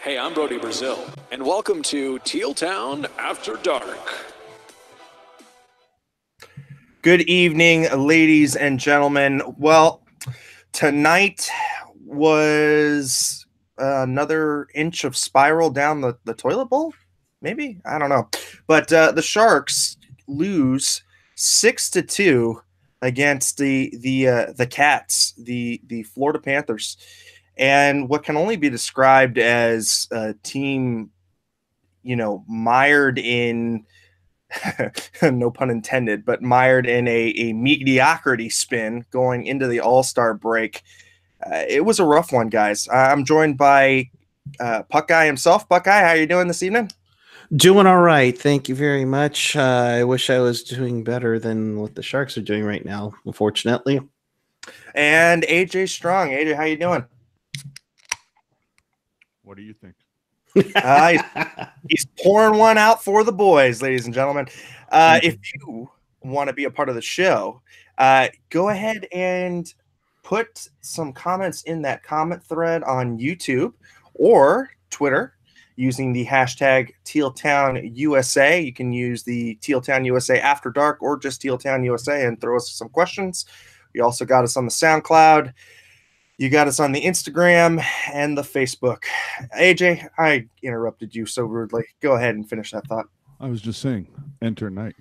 Hey, I'm Brody Brazil, and welcome to Teal Town After Dark. Good evening, ladies and gentlemen. Well, tonight was another inch of spiral down the toilet bowl, maybe? I don't know. But the Sharks lose 6-2 against the Cats, the Florida Panthers, and what can only be described as a team, mired in no pun intended, but mired in a mediocrity spin going into the All-Star break. It was a rough one, guys. I'm joined by Puck Guy himself. Puck Guy, how are you doing this evening? Doing all right. Thank you very much. I wish I was doing better than what the Sharks are doing right now, unfortunately. And AJ Strong. AJ, how you doing? What do you think? He's pouring one out for the boys, ladies and gentlemen. If you want to be a part of the show, go ahead and put some comments in that comment thread on YouTube or Twitter using the hashtag TealTownUSA. You can use the TealTownUSA After Dark or just TealTownUSA and throw us some questions. You also got us on the SoundCloud. You got us on the Instagram and the Facebook. AJ, I interrupted you so rudely. Go ahead and finish that thought. I was just saying, enter night.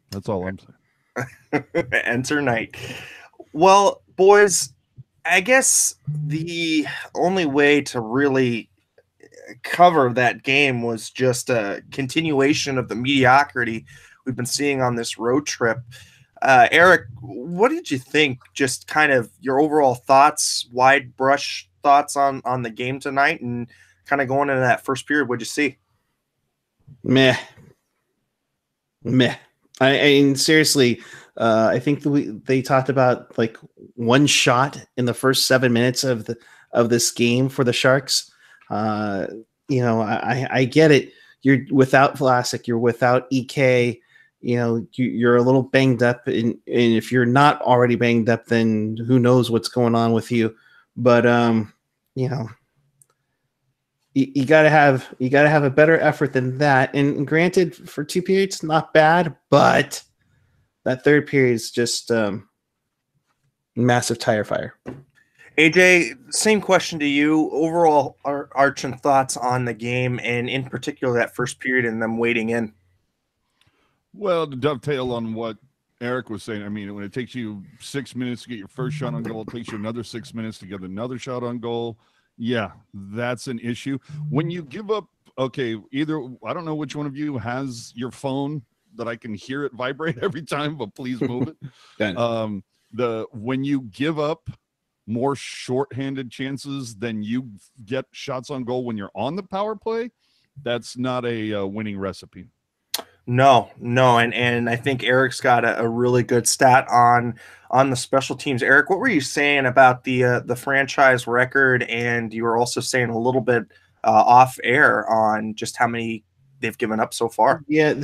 That's all I'm saying. Enter night. Well, boys, I guess the only way to really cover that game was just a continuation of the mediocrity we've been seeing on this road trip. Eric, what did you think? Just kind of your overall thoughts, wide brush thoughts on the game tonight, and kind of going into that first period. What'd you see? Meh. I mean, seriously, I think they talked about like one shot in the first 7 minutes of this game for the Sharks. I get it. You're without Vlasic, you're without EK. You're a little banged up, and if you're not already banged up, then who knows what's going on with you. But you gotta have a better effort than that. And granted, for 2 periods, not bad, but that third period is just massive tire fire. AJ, same question to you. Overall, arch and thoughts on the game, and in particular that first period and them waiting in. Well, to dovetail on what Eric was saying, I mean, when it takes you 6 minutes to get your first shot on goal, it takes you another 6 minutes to get another shot on goal. Yeah, that's an issue. When you give up, okay, either, I don't know which one of you has your phone that I can hear it vibrate every time, but please move it. When you give up more shorthanded chances than you get shots on goal when you're on the power play, that's not a winning recipe. No, and I think Erik's got a really good stat on the special teams. Eric, what were you saying about the franchise record, and you were also saying a little bit off air on just how many they've given up so far? Yeah,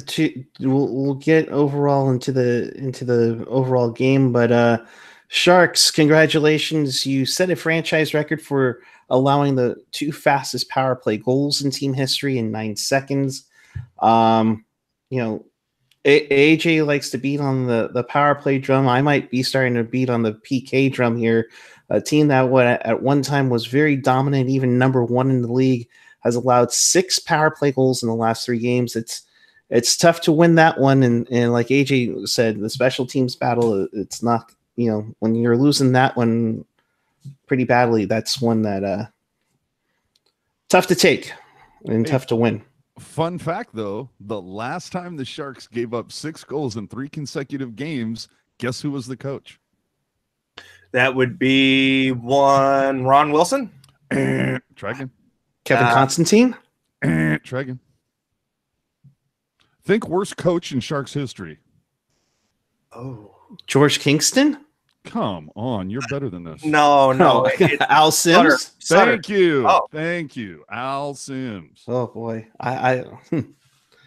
we'll get overall into the overall game, but Sharks, congratulations! You set a franchise record for allowing the 2 fastest power play goals in team history in 9 seconds. AJ likes to beat on the power play drum. I might be starting to beat on the PK drum here. A team that at one time was very dominant, even number 1 in the league, has allowed 6 power play goals in the last 3 games. It's tough to win that one. And like AJ said, the special teams battle, it's not, when you're losing that one pretty badly, that's one that tough to take and tough to win. Fun fact, though, the last time the Sharks gave up 6 goals in 3 consecutive games, guess who was the coach? That would be one Ron Wilson. Try again. Kevin Constantine. Try again. Think worst coach in Sharks history. Oh, George Kingston. Come on, you're better than this. No. Al Sims. Thank you. Oh. Thank you, Al Sims. Oh boy,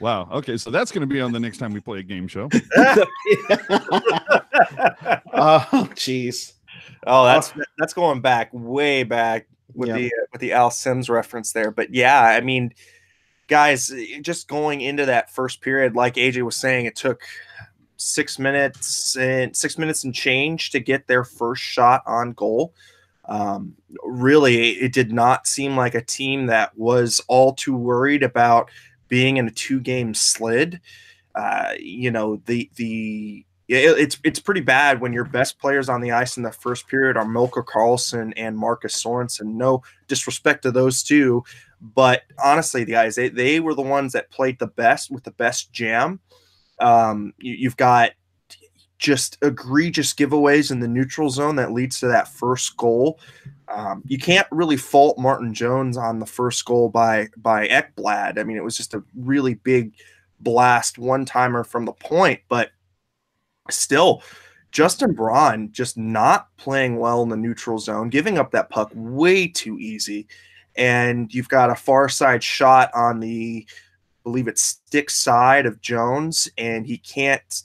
Wow. Okay, so that's going to be on the next time we play a game show. Oh, jeez. Oh, that's going back, way back. with the Al Sims reference there. But yeah, I mean, guys, just going into that first period, like AJ was saying, it took 6 minutes and change to get their first shot on goal. Really, it did not seem like a team that was all too worried about being in a 2-game slid. It's pretty bad when your best players on the ice in the first period are Milker Karlsson and Marcus Sorensen. No disrespect to those two, but honestly, the guys, they were the ones that played the best with the best jam. You've got just egregious giveaways in the neutral zone that leads to that first goal. You can't really fault Martin Jones on the first goal by Ekblad. I mean, it was just a really big blast one-timer from the point, but still, Justin Braun just not playing well in the neutral zone, giving up that puck way too easy. And you've got a far side shot on the, I believe it's stick side of Jones, and he can't,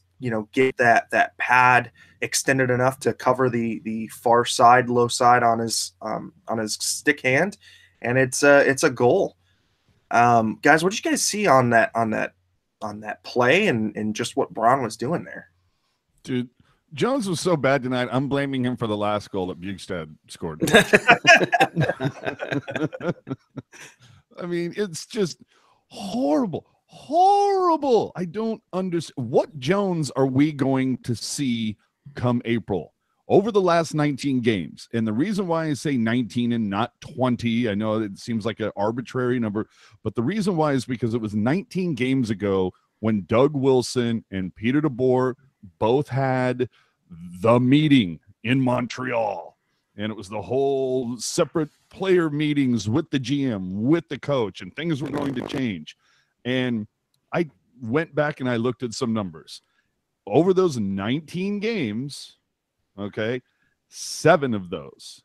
get that pad extended enough to cover the far side, low side on his stick hand, and it's a goal. Guys, what did you guys see on that play and just what Braun was doing there? Dude, Jones was so bad tonight. I'm blaming him for the last goal that Bjugstad scored. I mean, it's just horrible. I don't understand. What Jones are we going to see come April over the last 19 games? And the reason why I say 19 and not 20, I know it seems like an arbitrary number, but the reason why is because it was 19 games ago when Doug Wilson and Peter DeBoer both had the meeting in Montreal, and it was the whole separate player meetings with the GM, with the coach, and things were going to change. And I went back and I looked at some numbers over those 19 games. Okay, 7 of those,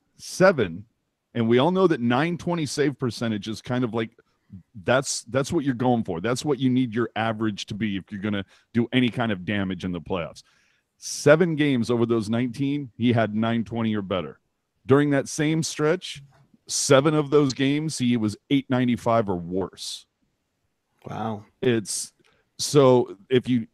and we all know that 920 save percentage is kind of like that's what you're going for. That's what you need your average to be if you're going to do any kind of damage in the playoffs. 7 games over those 19, he had 920 or better. During that same stretch, 7 of those games, he was 895 or worse. Wow. It's so if you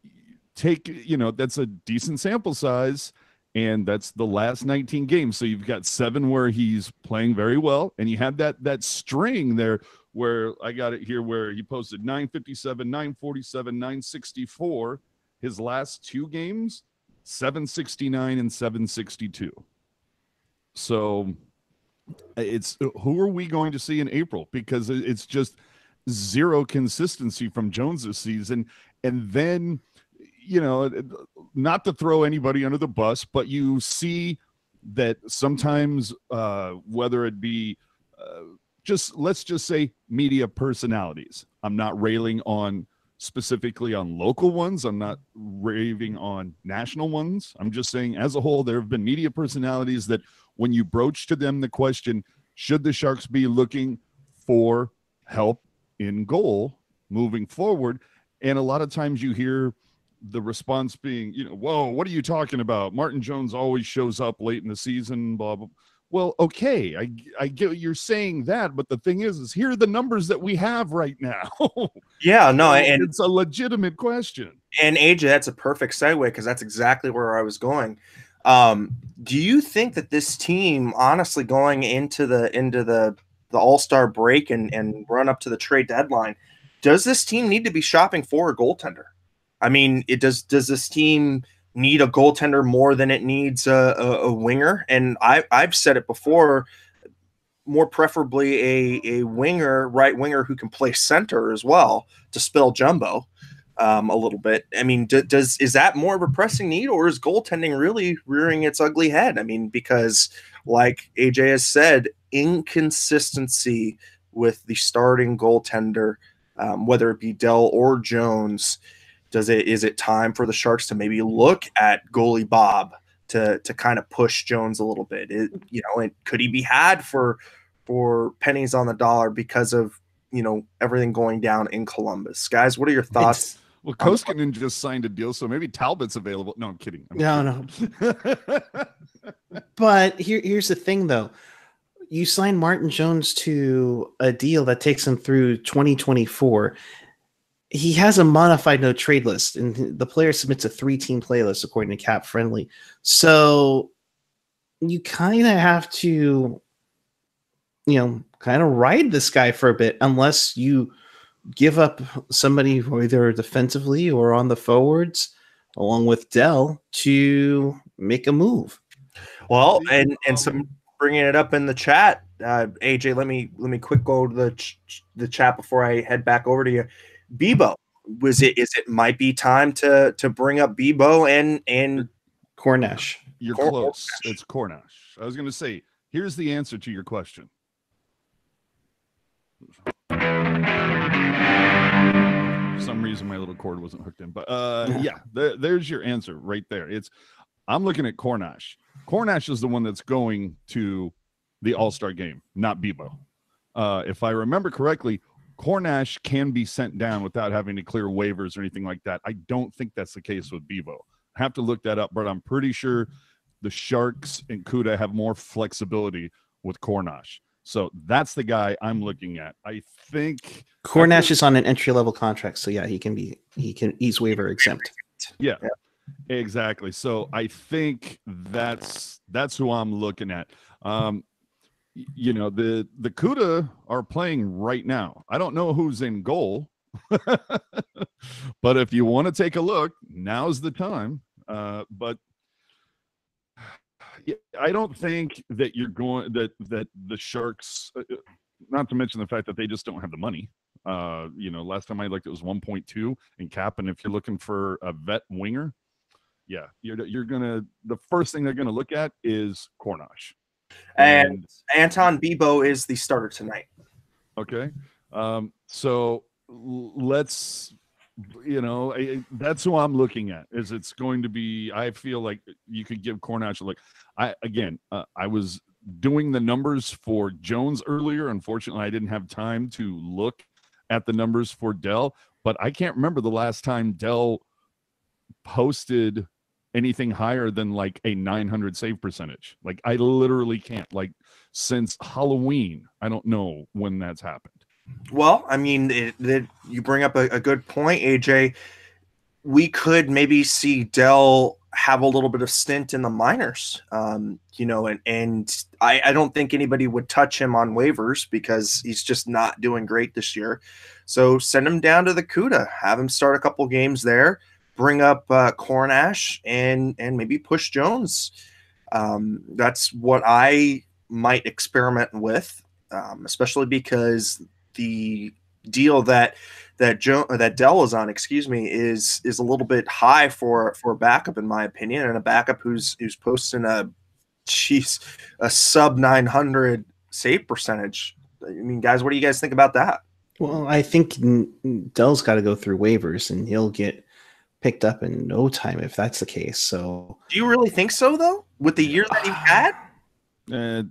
take, that's a decent sample size, and that's the last 19 games. So you've got 7 where he's playing very well, and you had that string there where I got it here where he posted 957, 947, 964. His last 2 games, 769 and 762. So it's who are we going to see in April? Because it's just zero consistency from Jones this season. And then, not to throw anybody under the bus, but you see that sometimes whether it be let's just say media personalities. I'm not railing on specifically on local ones. I'm not raving on national ones. I'm just saying as a whole, there have been media personalities that when you broach to them the question, should the Sharks be looking for help in goal moving forward? And a lot of times you hear the response being, whoa, what are you talking about? Martin Jones always shows up late in the season, blah, blah. Well, okay, I get what you're saying that, but the thing is here are the numbers that we have right now. Yeah, no, and it's a legitimate question. And AJ, that's a perfect segue because that's exactly where I was going. Do you think that this team, honestly, going into the All-Star break and run up to the trade deadline, does this team need to be shopping for a goaltender? I mean, does this team need a goaltender more than it needs a winger? And I've said it before, more preferably a winger, right winger who can play center as well to spell jumbo a little bit. I mean, is that more of a pressing need, or is goaltending really rearing its ugly head? I mean, because like AJ has said, inconsistency with the starting goaltender, whether it be Dell or Jones. Is it time for the Sharks to maybe look at goalie Bob to kind of push Jones a little bit? And could he be had for pennies on the dollar because of everything going down in Columbus? Guys, what are your thoughts? Well, Koskinen just signed a deal, so maybe Talbot's available. No, I'm kidding. No. But here's the thing, though. you sign Martin Jones to a deal that takes him through 2024. He has a modified no trade list, and the player submits a 3-team playlist according to Cap Friendly. So you kind of have to, kind of ride this guy for a bit, unless you give up somebody either defensively or on the forwards, along with Dell, to make a move. Well, and some bringing it up in the chat, AJ. Let me quick go to the chat before I head back over to you. Bebo, is it might be time to bring up Bebo and Cornash? You're close. It's Cornash. I was going to say, here's the answer to your question. For some reason, my little cord wasn't hooked in, but there's your answer right there. I'm looking at Cornash. Cornash is the one that's going to the All-Star game, not Bebo. If I remember correctly, Cornash can be sent down without having to clear waivers or anything like that. I don't think that's the case with Bebo. I have to look that up, but I'm pretty sure the Sharks and Kuhre have more flexibility with Cornash. So that's the guy I'm looking at. I think Cornash is on an entry-level contract, so yeah, he's waiver exempt. Yeah. Exactly. So I think that's who I'm looking at. The Kuhre are playing right now. I don't know who's in goal, but if you want to take a look, now's the time. But I don't think that you're going that the Sharks, not to mention the fact that they just don't have the money. Last time I looked, it was 1.2 in cap, and if you're looking for a vet winger, yeah, you're gonna, the first thing they're gonna look at is Cornash. And Anton Bebo is the starter tonight. Okay. So let's, that's who I'm looking at. It's going to be, I feel like you could give Cornash a look. I was doing the numbers for Jones earlier. Unfortunately, I didn't have time to look at the numbers for Dell, but I can't remember the last time Dell posted anything higher than like a 900 save percentage. Like, I literally can't, like, since Halloween. I don't know when that's happened. Well, I mean, you bring up a good point, AJ. We could maybe see Dell have a little bit of stint in the minors, and I don't think anybody would touch him on waivers because he's just not doing great this year. So send him down to the Kuhre, have him start a couple games there, bring up Cornash, and maybe push Jones. That's what I might experiment with, especially because the deal that Dell is on, is a little bit high for a backup, in my opinion, and a backup who's posting a sub 900 save percentage. I mean, guys, what do you guys think about that? Well, I think Dell's got to go through waivers, and he'll get picked up in no time if that's the case. So, do you really think so, though, with the year that he had?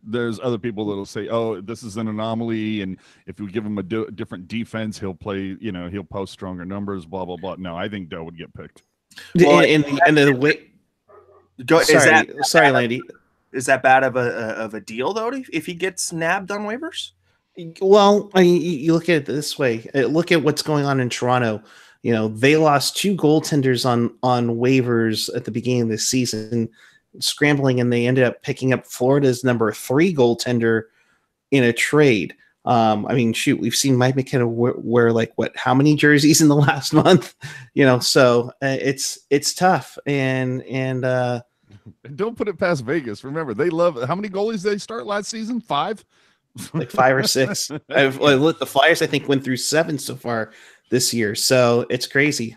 There's other people that'll say, "Oh, this is an anomaly," and if we give him a different defense, he'll play. He'll post stronger numbers. Blah blah blah. No, I think Dell would get picked. Well, sorry, Landy. Is that bad of a deal though? If he gets nabbed on waivers? Well, I mean, you look at it this way. Look at what's going on in Toronto. They lost 2 goaltenders on waivers at the beginning of the season, scrambling, and they ended up picking up Florida's number 3 goaltender in a trade. I mean, shoot, we've seen Mike McKenna wear like how many jerseys in the last month? So it's tough, and don't put it past Vegas. Remember, they love, how many goalies did they start last season? 5. Like 5 or 6. The Flyers, I think, went through 7 so far this year, so it's crazy.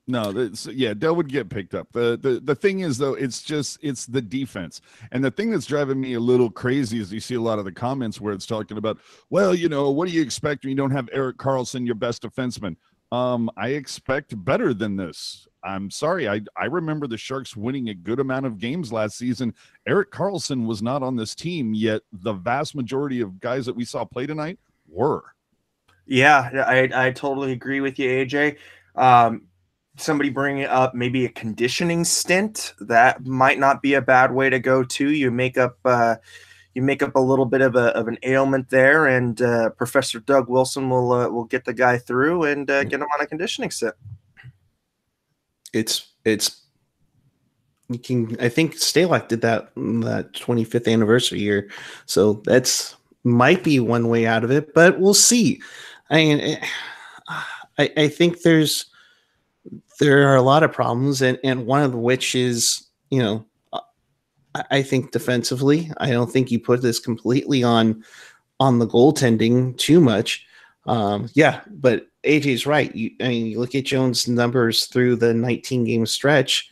No, Dell would get picked up. The thing is, though, it's the defense. And the thing that's driving me a little crazy is you see a lot of the comments where it's talking about, well, what do you expect when you don't have Erik Karlsson, your best defenseman? I expect better than this. I'm sorry. I remember the Sharks winning a good amount of games last season. Erik Karlsson was not on this team, yet the vast majority of guys that we saw play tonight were. Yeah, I totally agree with you, AJ. Somebody bringing up maybe a conditioning stint, that might not be a bad way to go too. You make up make up a little bit of an ailment there, and Professor Doug Wilson will get the guy through and get him on a conditioning sit. It's you can, I think Stalock did that 25th anniversary year, so that's might be one way out of it, but we'll see. I mean, I think there are a lot of problems, and one of which is, I think defensively, I don't think you put this completely on the goaltending too much. But AJ's right. You look at Jones' numbers through the 19 game stretch,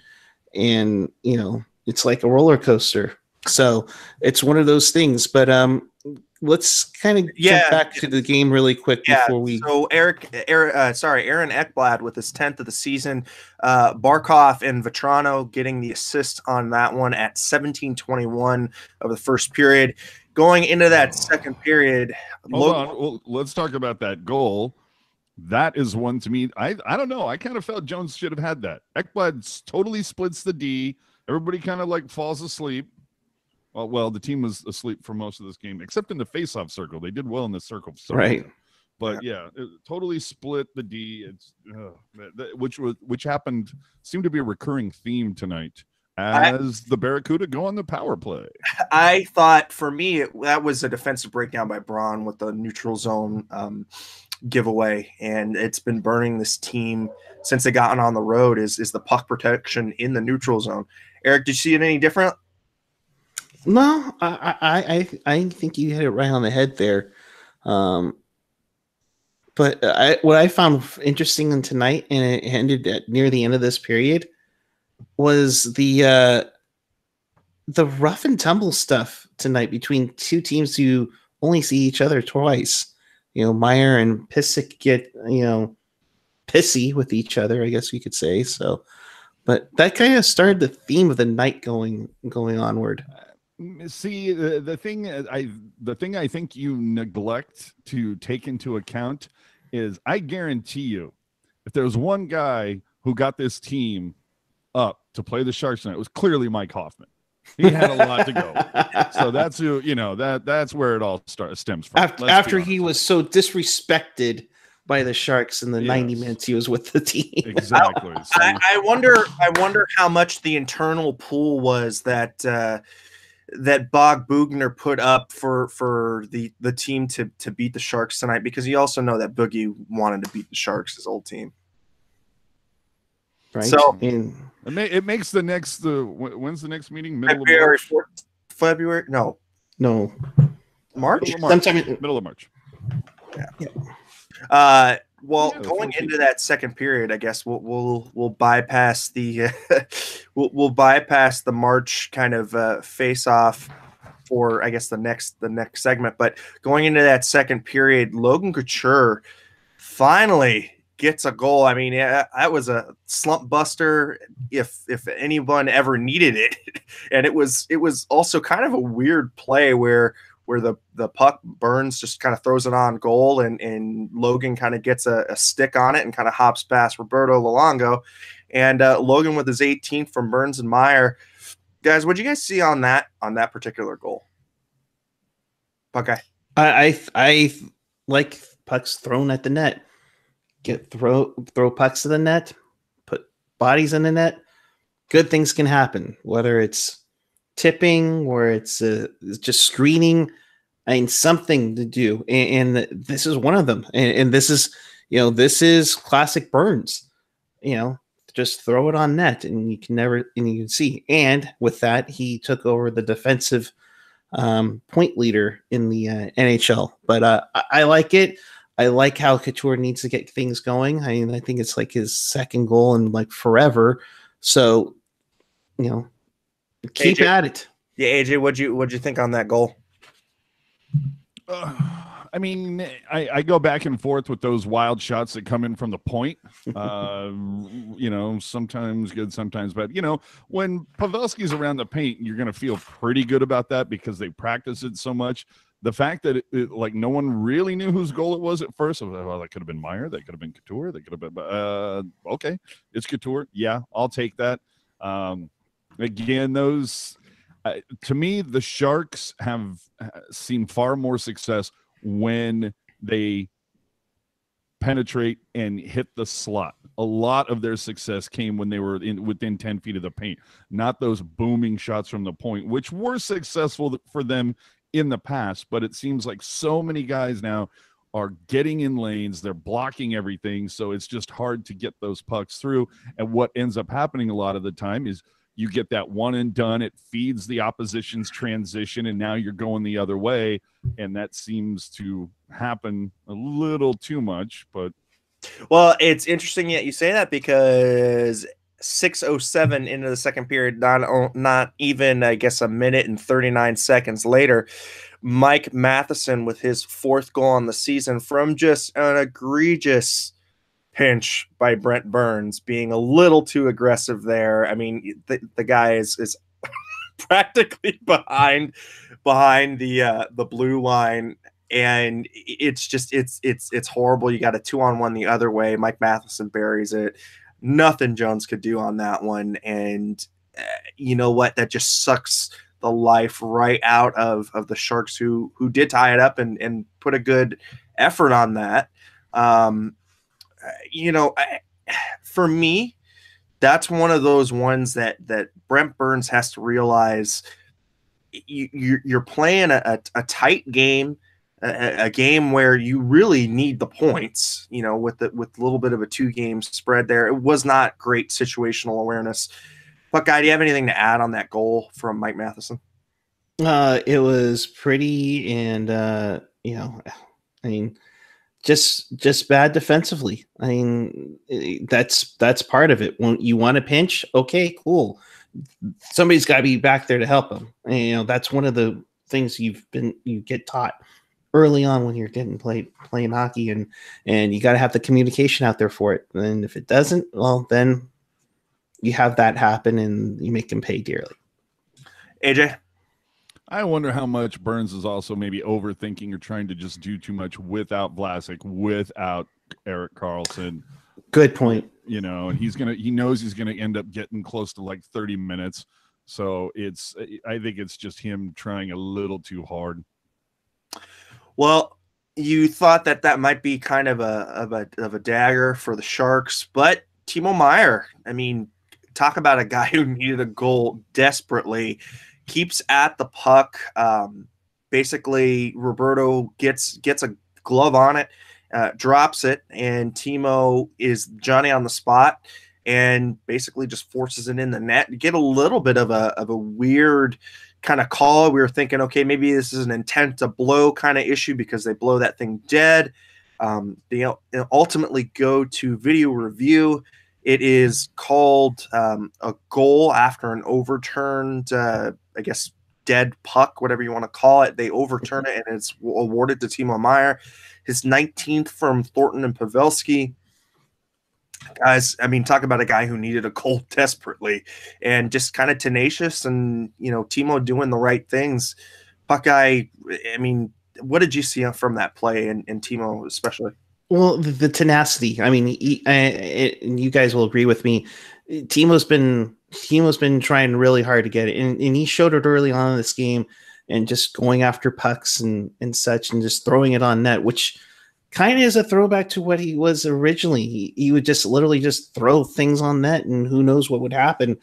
and it's like a roller coaster. So it's one of those things. But let's kind of jump back to the game really quick before we. So Aaron Ekblad with his 10th of the season. Barkov and Vetrano getting the assist on that one at 17:21 of the first period. Going into that second period. Hold on. Well, let's talk about that goal. That is one to me. I don't know. I kind of felt Jones should have had that. Ekblad totally splits the D. Everybody kind of like falls asleep. Well, the team was asleep for most of this game, except in the face-off circle. They did well in the circle. Right. But yeah, it totally split the D. It's which happened, seemed to be a recurring theme tonight as the Barracuda go on the power play. I thought for me that was a defensive breakdown by Braun with the neutral zone giveaway, and it's been burning this team since they gotten on the road. Is the puck protection in the neutral zone? Eric, did you see it any different? No, I think you hit it right on the head there. But what I found interesting in tonight, and it ended at near the end of this period, was the rough and tumble stuff tonight between two teams who only see each other twice. Meyer and Pissick get pissy with each other, I guess you could say. So, but that kind of started the theme of the night going onward. See, the thing I think you neglect to take into account is, I guarantee you, if there's one guy who got this team up to play the Sharks tonight, it was clearly Mike Hoffman. He had a lot to go. So that's that's where it all stems from. After he was so disrespected by the Sharks in the 90 minutes he was with the team. Exactly. So, I wonder how much the internal pool was that Bog Bugner put up for the team to beat the Sharks tonight, because you also know that Boogie wanted to beat the Sharks, his old team. Right. So it makes the next when's the next meeting? February? No. March? Middle of March. Yeah. Going into that second period, I guess we'll bypass the we'll bypass the March kind of face off for, I guess, the next segment. But going into that second period, Logan Couture finally gets a goal. I mean, that was a slump buster if anyone ever needed it. And it was also kind of a weird play where the puck, Burns just kind of throws it on goal, and Logan kind of gets a stick on it and kind of hops past Roberto Luongo. And Logan with his 18th from Burns and Meyer. Guys, what did you guys see on that particular goal? Okay. I like pucks thrown at the net. Throw pucks to the net, put bodies in the net. Good things can happen, whether it's tipping or it's just screening. I mean, something to do, and this is one of them. And this is classic Burns. Just throw it on net, and you can see. And with that, he took over the defensive point leader in the NHL. But I like it. I like how Couture needs to get things going. I mean, I think it's like his second goal in like forever. So, keep AJ, at it. Yeah, AJ, what'd you think on that goal? I mean, I go back and forth with those wild shots that come in from the point. Sometimes good, sometimes bad. When Pavelski's around the paint, you're going to feel pretty good about that because they practice it so much. The fact that like no one really knew whose goal it was at first. Well, that could have been Meyer. That could have been Couture. That could have been okay. It's Couture. Yeah, I'll take that. Again, those To me, the Sharks have seen far more success when they penetrate and hit the slot. A lot of their success came when they were within 10 feet of the paint, not those booming shots from the point, which were successful for them in the past. But it seems like so many guys now are getting in lanes, they're blocking everything, so it's just hard to get those pucks through. And what ends up happening a lot of the time is you get that one and done, it feeds the opposition's transition, and now you're going the other way, and that seems to happen a little too much. But well, it's interesting that you say that, because 6:07 into the second period, not even, I guess, a minute and 39 seconds later, Mike Matheson with his 4th goal on the season from just an egregious pinch by Brent Burns, being a little too aggressive there. I mean, the guy is practically behind the blue line, and it's just it's horrible. You got a 2-on-1 the other way. Mike Matheson buries it. Nothing Jones could do on that one, and you know what? That just sucks the life right out of the Sharks, who did tie it up and put a good effort on that. For me, that's one of those ones that Brent Burns has to realize. You're playing a tight game, a game where you really need the points, with a little bit of a 2-game spread there. It was not great situational awareness. But, Guy, do you have anything to add on that goal from Mike Matheson? It was pretty, and just bad defensively. I mean, that's part of it. When you want to pinch, okay, cool. Somebody's got to be back there to help them. And, that's one of the things you get taught early on when you're playing hockey, and you got to have the communication out there for it. And if it doesn't, well, then you have that happen and you make them pay dearly. AJ? I wonder how much Burns is also maybe overthinking or trying to just do too much without Vlasic, without Erik Karlsson. Good point. And he knows he's gonna end up getting close to like 30 minutes. So I think it's just him trying a little too hard. Well, you thought that might be kind of a dagger for the Sharks, but Timo Meier, I mean, talk about a guy who needed a goal desperately. Keeps at the puck. Basically, Roberto gets a glove on it, drops it, and Timo is Johnny on the spot and basically just forces it in the net. You get a little bit of a weird kind of call. We were thinking, okay, maybe this is an intent to blow kind of issue because they blow that thing dead. They ultimately go to video review. It is called a goal after an overturned, I guess, dead puck, whatever you want to call it. They overturn it, and it's awarded to Timo Meier, his 19th from Thornton and Pavelski. Guys, I mean, talk about a guy who needed a goal desperately and just kind of tenacious, and, Timo doing the right things. Buckeye, I mean, what did you see from that play, and Timo especially? Well, the tenacity. I mean, you guys will agree with me. Timo's been trying really hard to get it, and he showed it early on in this game, and just going after pucks and such, and just throwing it on net, which kind of is a throwback to what he was originally. He would just literally just throw things on net, and who knows what would happen.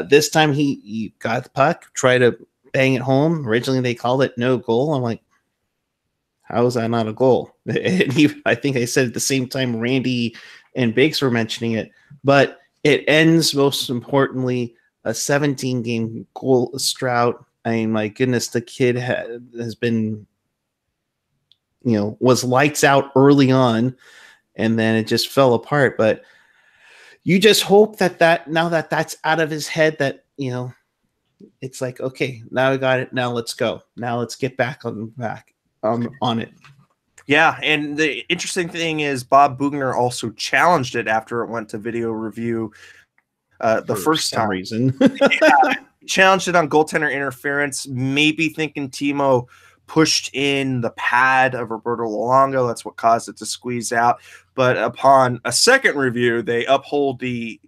This time he got the puck, tried to bang it home. Originally they called it no goal. I'm like, how is that not a goal? And I think I said at the same time Randy and Biggs were mentioning it, but it ends, most importantly, a 17-game goal drought. I mean, my goodness, the kid has been, was lights out early on, and then it just fell apart. But you just hope that now that that's out of his head, that, it's like, okay, now I got it. Now let's go. Now let's get back on it. Yeah, and the interesting thing is Bob Bugner also challenged it after it went to video review the first time. Reason. Yeah, challenged it on goaltender interference, maybe thinking Timo pushed in the pad of Roberto Luongo. That's what caused it to squeeze out. But upon a second review, they uphold the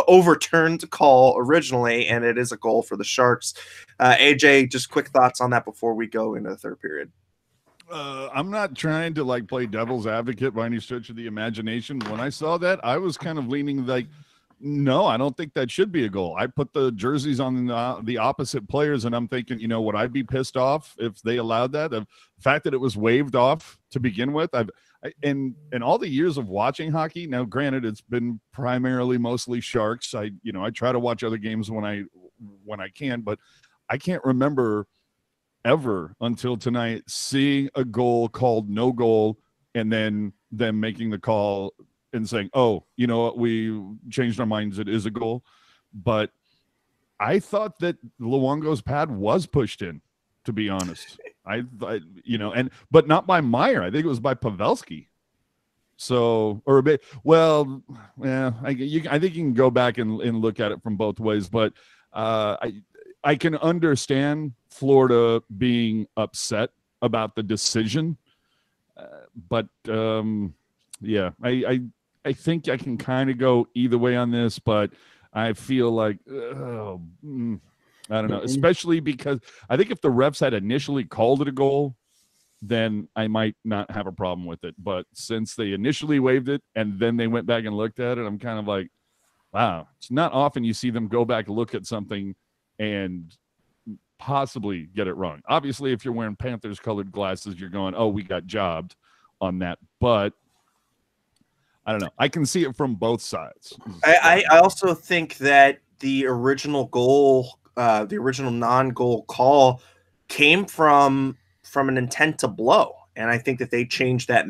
overturned call originally, and it is a goal for the Sharks. AJ, just quick thoughts on that before we go into the third period. I'm not trying to like play devil's advocate by any stretch of the imagination. When I saw that, I was kind of leaning like, no, I don't think that should be a goal. I put the jerseys on the opposite players, and I'm thinking, would I be pissed off if they allowed that? The fact that it was waved off to begin with, in all the years of watching hockey, now granted, it's been primarily mostly Sharks. I try to watch other games when I can, but I can't remember ever until tonight seeing a goal called no goal and then them making the call and saying, oh, you know what, we changed our minds, it is a goal. But I thought that Luongo's pad was pushed in, to be honest. But not by Meyer. I think it was by Pavelski. So, or a bit, well, yeah, I think you can go back and look at it from both ways, but I can understand Florida being upset about the decision, but yeah, I think I can kind of go either way on this, but I feel like I don't know, especially because I think if the refs had initially called it a goal, then I might not have a problem with it. But since they initially waived it and then they went back and looked at it, I'm kind of like, wow, it's not often you see them go back and look at something and possibly get it wrong. Obviously, if you're wearing Panthers colored glasses, you're going, oh, we got jobbed on that. But I don't know. I can see it from both sides. I also think that the original goal, the original non-goal call came from an intent to blow. And I think that they changed that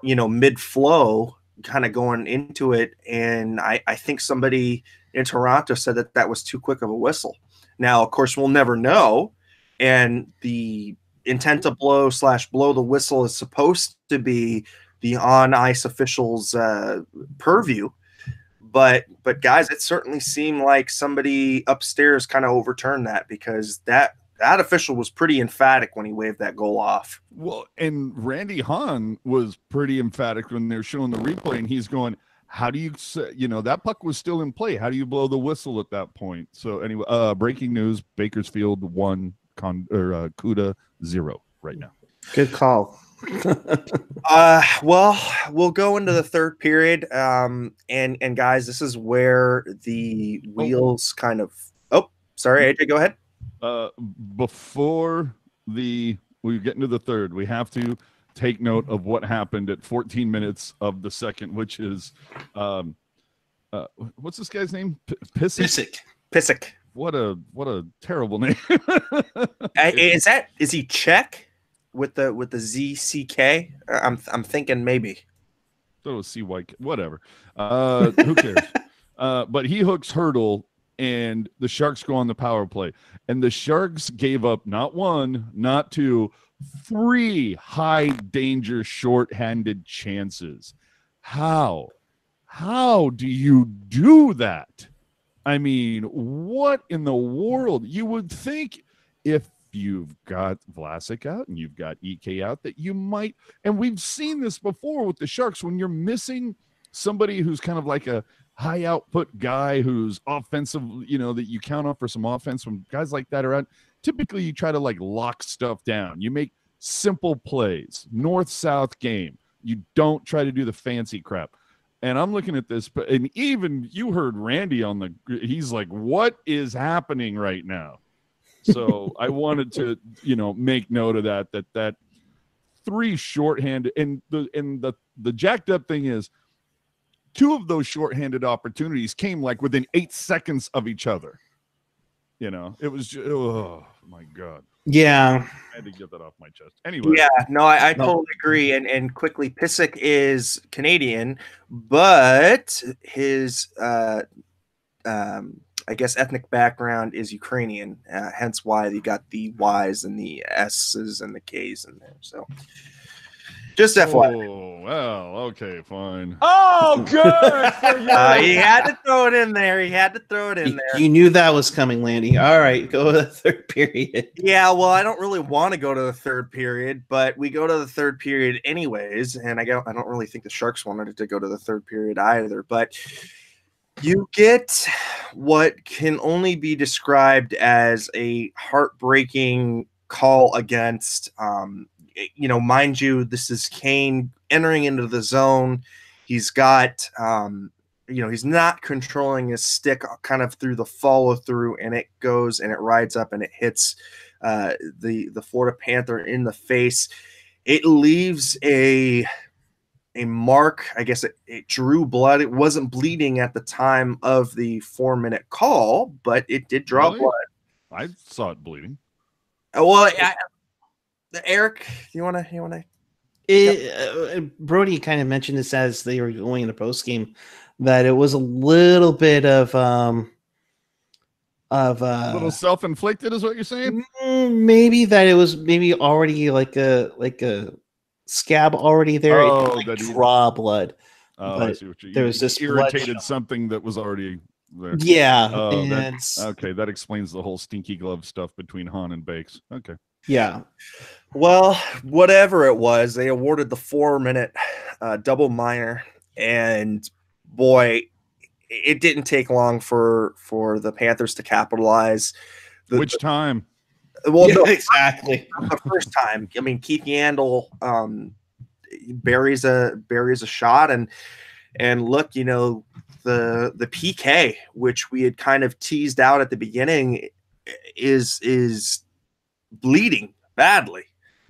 mid-flow kind of going into it. And I think somebody in Toronto said that was too quick of a whistle. Now, of course, we'll never know. And the intent to blow / blow the whistle is supposed to be the on-ice officials' purview. But guys, it certainly seemed like somebody upstairs kind of overturned that, because that official was pretty emphatic when he waved that goal off. Well, and Randy Hahn was pretty emphatic when they're showing the replay, and he's going, how do you say, that puck was still in play. How do you blow the whistle at that point? So anyway, breaking news, Bakersfield 1, Kuhre 0 right now. Good call. Well, we'll go into the third period. And guys, this is where the wheels kind of, sorry, AJ, go ahead. Before we get into the third, we have to take note of what happened at 14 minutes of the second, which is what's this guy's name? Pissick. What a terrible name. Is he Czech with the ZCK? I'm thinking maybe. So CY, whatever. Who cares? But he hooks Hurdle, and the Sharks go on the power play. And the Sharks gave up not one, not two, 3 high danger shorthanded chances. How do you do that? I mean, what in the world? You would think if you've got Vlasic out and you've got EK out that you might, and we've seen this before with the Sharks, when you're missing somebody who's kind of like a high output guy who's offensive, that you count on for some offense. When guys like that are out, typically you try to like lock stuff down. You make simple plays, north-south game. You don't try to do the fancy crap. And I'm looking at this, and even you heard Randy he's like, what is happening right now? So I wanted to, make note of that 3 shorthanded, and the jacked up thing is 2 of those shorthanded opportunities came like within 8 seconds of each other. It was just, oh my God. Yeah. I had to get that off my chest. Anyway. Yeah, no, I totally agree. And quickly, Pissick is Canadian, but his I guess ethnic background is Ukrainian, hence why you got the Y's and the S's and the K's in there. So just FYI. Oh, well, okay, fine. Oh, good. He had to throw it in there. You knew that was coming, Landy. All right, go to the third period. Yeah, well, I don't really want to go to the third period, but we go to the third period anyways, and I don't really think the Sharks wanted to go to the third period either. But You get what can only be described as a heartbreaking call against. Mind you, this is Kane entering into the zone. He's got, he's not controlling his stick kind of through the follow through, and it goes and it rides up and it hits the Florida Panther in the face. It leaves a mark. I guess it drew blood. It wasn't bleeding at the time of the 4-minute call, but it did draw blood. I saw it bleeding. Well, Eric, you want to? Brody kind of mentioned this as they were going into post game, that it was a little bit of a little self-inflicted, is what you're saying? Maybe that it was maybe already like a scab already there. Oh, it didn't draw blood. Oh, I see what there was this irritated something that was already there. Yeah. Okay, that explains the whole stinky glove stuff between Han and Bakes. Okay. Yeah. Well, whatever it was, they awarded the 4-minute double minor, and boy, it didn't take long for the Panthers to capitalize. Which time? Well, yeah, no, exactly. The first time. I mean, Keith Yandel buries a shot, and look, the PK, which we had kind of teased out at the beginning, is bleeding badly,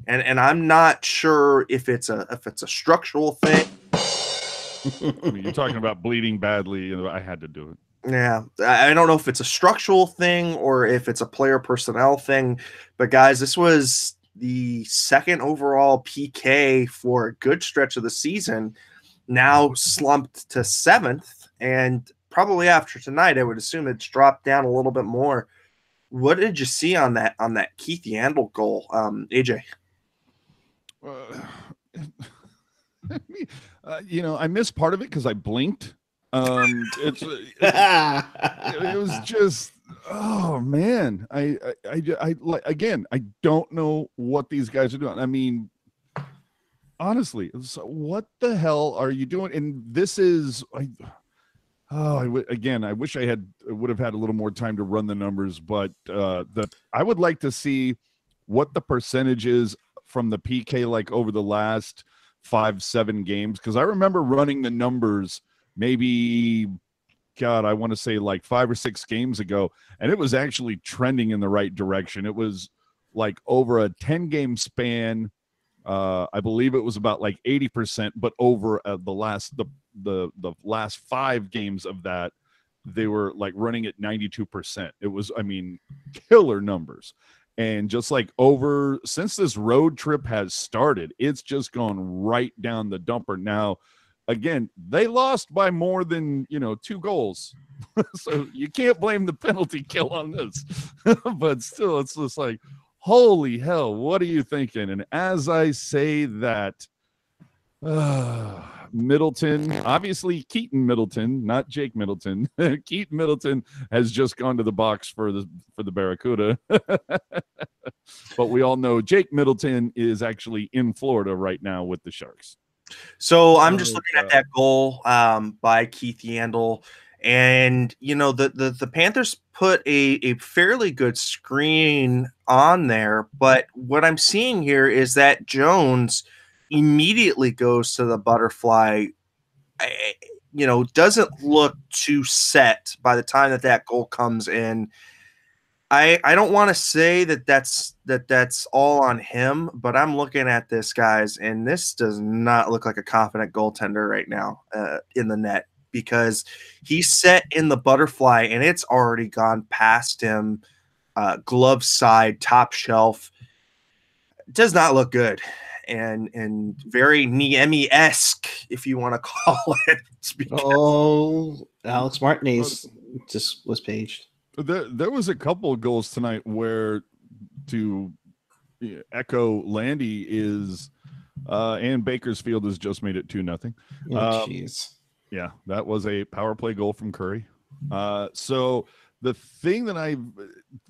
and I'm not sure if it's a structural thing. I mean, you're talking about bleeding badly. I had to do it. Yeah, I don't know if it's a structural thing or if it's a player personnel thing, but guys, this was the second overall PK for a good stretch of the season, now slumped to 7th, and probably after tonight, I would assume it's dropped down a little bit more. What did you see on that Keith Yandel goal, AJ? I missed part of it because I blinked. It was just, oh man, I don't know what these guys are doing. I mean, honestly, what the hell are you doing? And this is, I wish I would have had a little more time to run the numbers, but I would like to see what the percentage is from the PK like over the last 5-7 games, because I remember running the numbers maybe, God, I want to say like 5 or 6 games ago, and it was actually trending in the right direction. It was like over a 10-game span. I believe it was about like 80%, but over the last 5 games of that, they were like running at 92%. It was, I mean, killer numbers. And just like since this road trip has started, it's just gone right down the dumper. Now, again, they lost by more than 2 goals. So you can't blame the penalty kill on this. But still, it's just like, holy hell, what are you thinking? And as I say that, Middleton, obviously Keaton Middleton, not Jake Middleton. Keaton Middleton has just gone to the box for the Barracuda. But we all know Jake Middleton is actually in Florida right now with the Sharks. So I'm just looking at that goal by Keith Yandel, and the Panthers put a fairly good screen on there, but what I'm seeing here is that Jones immediately goes to the butterfly. Doesn't look too set by the time that goal comes in. I don't want to say that's all on him, but I'm looking at this, guys, and this does not look like a confident goaltender right now in the net, because he's set in the butterfly and it's already gone past him, glove side, top shelf. It does not look good, and very Niemi-esque, if you want to call it. Alex Martinez just was paged. There was a couple of goals tonight where, to echo Landi, is and Bakersfield has just made it 2-0. Jeez. Yeah, that was a power play goal from Kuhre. So the thing that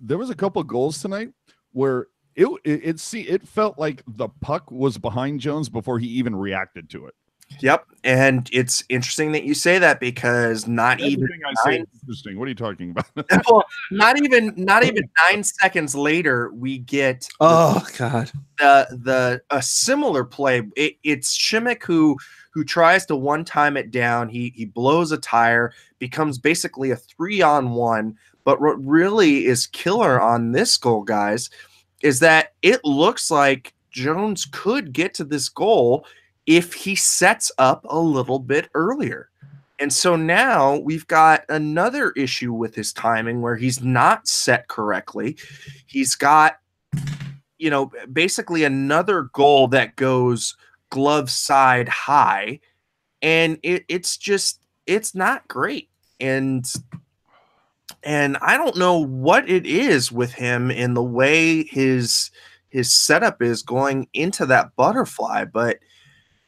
there was a couple of goals tonight where it felt like the puck was behind Jones before he even reacted to it. Yep, and it's interesting that you say that because not even Everything I say is interesting. What are you talking about? well, not even 9 seconds later, we get Oh God. a similar play. It's Shimmick who tries to one time it down. He blows a tire, becomes basically a 3-on-1. But what really is killer on this goal, guys, is that it looks like Jones could get to this goal if he sets up a little bit earlier. And so now we've got another issue with his timing where he's not set correctly. He's got, basically another goal that goes glove side high. And it's not great. And I don't know what it is with him in the way his setup is going into that butterfly, but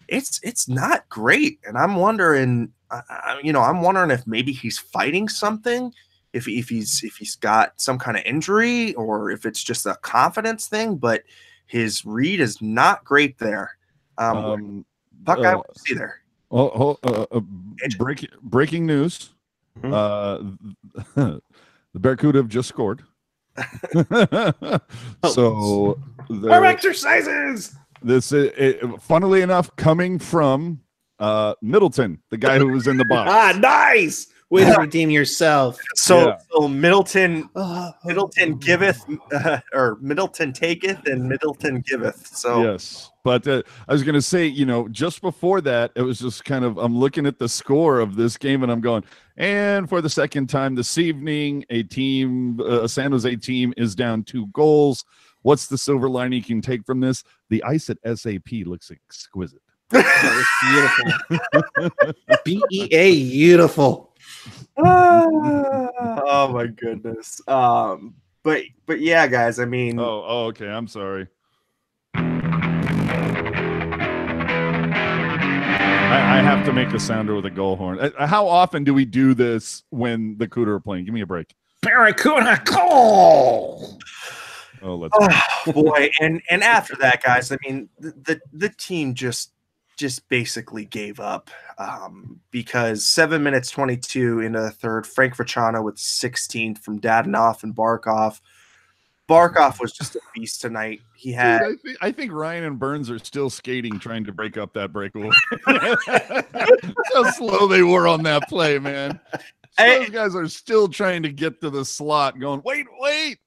it's not great. And I'm wondering, I'm wondering if maybe he's fighting something, if he's got some kind of injury, or if it's just a confidence thing. But his read is not great there. Buckeye, what do you see there? Breaking news. The Barracuda have just scored. So our exercises. This funnily enough, coming from Middleton, the guy who was in the box. Nice. Way to redeem yourself. So Middleton giveth, or Middleton taketh, and Middleton giveth. So yes, but I was going to say, just before that, it was just kind of, I'm looking at the score of this game, and I'm going, and for the second time this evening, a San Jose team is down 2 goals. What's the silver lining you can take from this? The ice at SAP looks exquisite. Beautiful. BEA, beautiful. Oh my goodness. But yeah, guys, I mean, oh okay, I'm sorry. I have to make a sounder with a goal horn. How often do we do this when the Kuhre are playing? Give me a break. Barracuda goal. Oh boy, and after that, guys, I mean, the team just basically gave up, because 7 minutes 22 into the third, Frank Vachano with 16 from Dadanoff and Barkov. Barkov was just a beast tonight. He had. Dude, I think Ryan and Burns are still skating, trying to break up that breakaway. How slow they were on that play, man. Those guys are still trying to get to the slot, going, wait.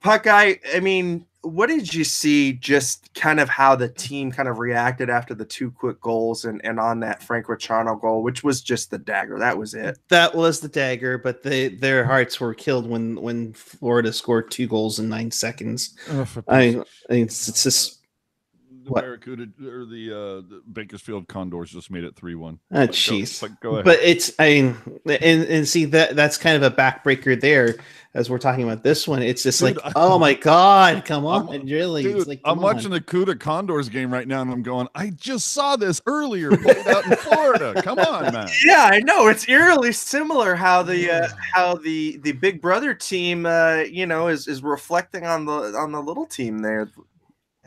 Buckeye, I mean, what did you see, just kind of how the team kind of reacted after the 2 quick goals and on that Frank Vachano goal, which was just the dagger? That was it. That was the dagger, but their hearts were killed when Florida scored 2 goals in 9 seconds. It's just the Barracuda or the Bakersfield Condors just made it 3-1. Jeez. Go ahead. But it's, and see that's kind of a backbreaker there. As we're talking about this one, it's just dude, like, oh my God, come on, really? Dude, it's like, I'm watching the Kuhre Condors game right now, and I'm going, I just saw this earlier played out in Florida. Come on, man. Yeah, I know. It's eerily similar how the Big Brother team, is reflecting on the little team there.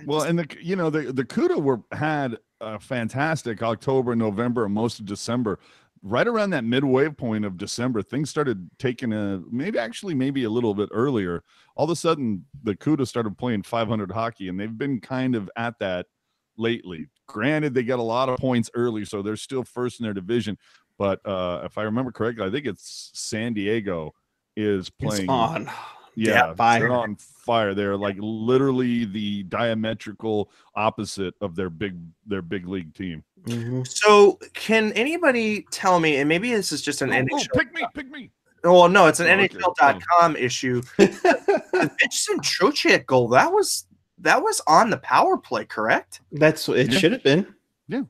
Well, and the Kuhre had a fantastic October, November, and most of December. Right around that midway point of December, things started taking maybe a little bit earlier. All of a sudden, the Kuhre started playing 500 hockey, and they've been kind of at that lately. Granted, they got a lot of points early, so they're still first in their division. But if I remember correctly, I think it's San Diego is playing. It's on. Yeah, they're on fire. They're like literally the diametrical opposite of their big league team. Mm-hmm. So can anybody tell me, and maybe this is just an NHL. Pick me. Well, no, it's an NHL.com issue. The Vincent Trocheck goal, that was on the power play, correct? That's what it should have been. Yeah.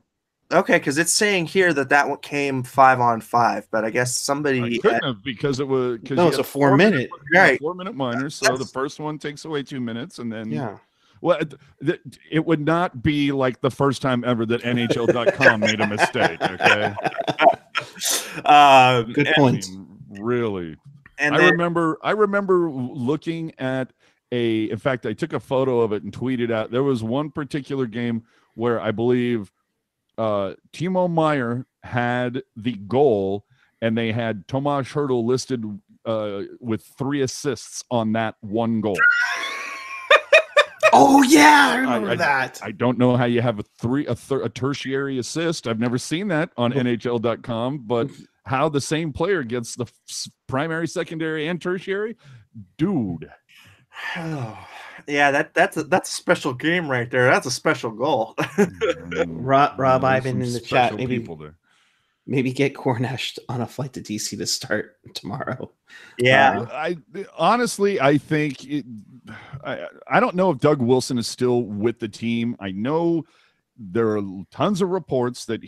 Okay, because it's saying here that one came 5-on-5, but I guess somebody couldn't have, because it was it's a 4-minute, right? 4-minute minor, so the first one takes away 2 minutes, and then well, it would not be like the first time ever that NHL.com made a mistake. Okay, good point. Really, and I remember looking at in fact, I took a photo of it and tweeted out. There was one particular game where I believe Timo Meyer had the goal, and they had Tomas Hertl listed with 3 assists on that one goal. Oh yeah, I remember that. I don't know how you have a tertiary assist. I've never seen that on NHL.com, but how the same player gets the primary, secondary, and tertiary, dude. Yeah, that's a special game right there. That's a special goal. Rob Ivan in the chat, maybe get Cornish on a flight to DC to start tomorrow. Yeah, I honestly, I think I don't know if Doug Wilson is still with the team. I know there are tons of reports that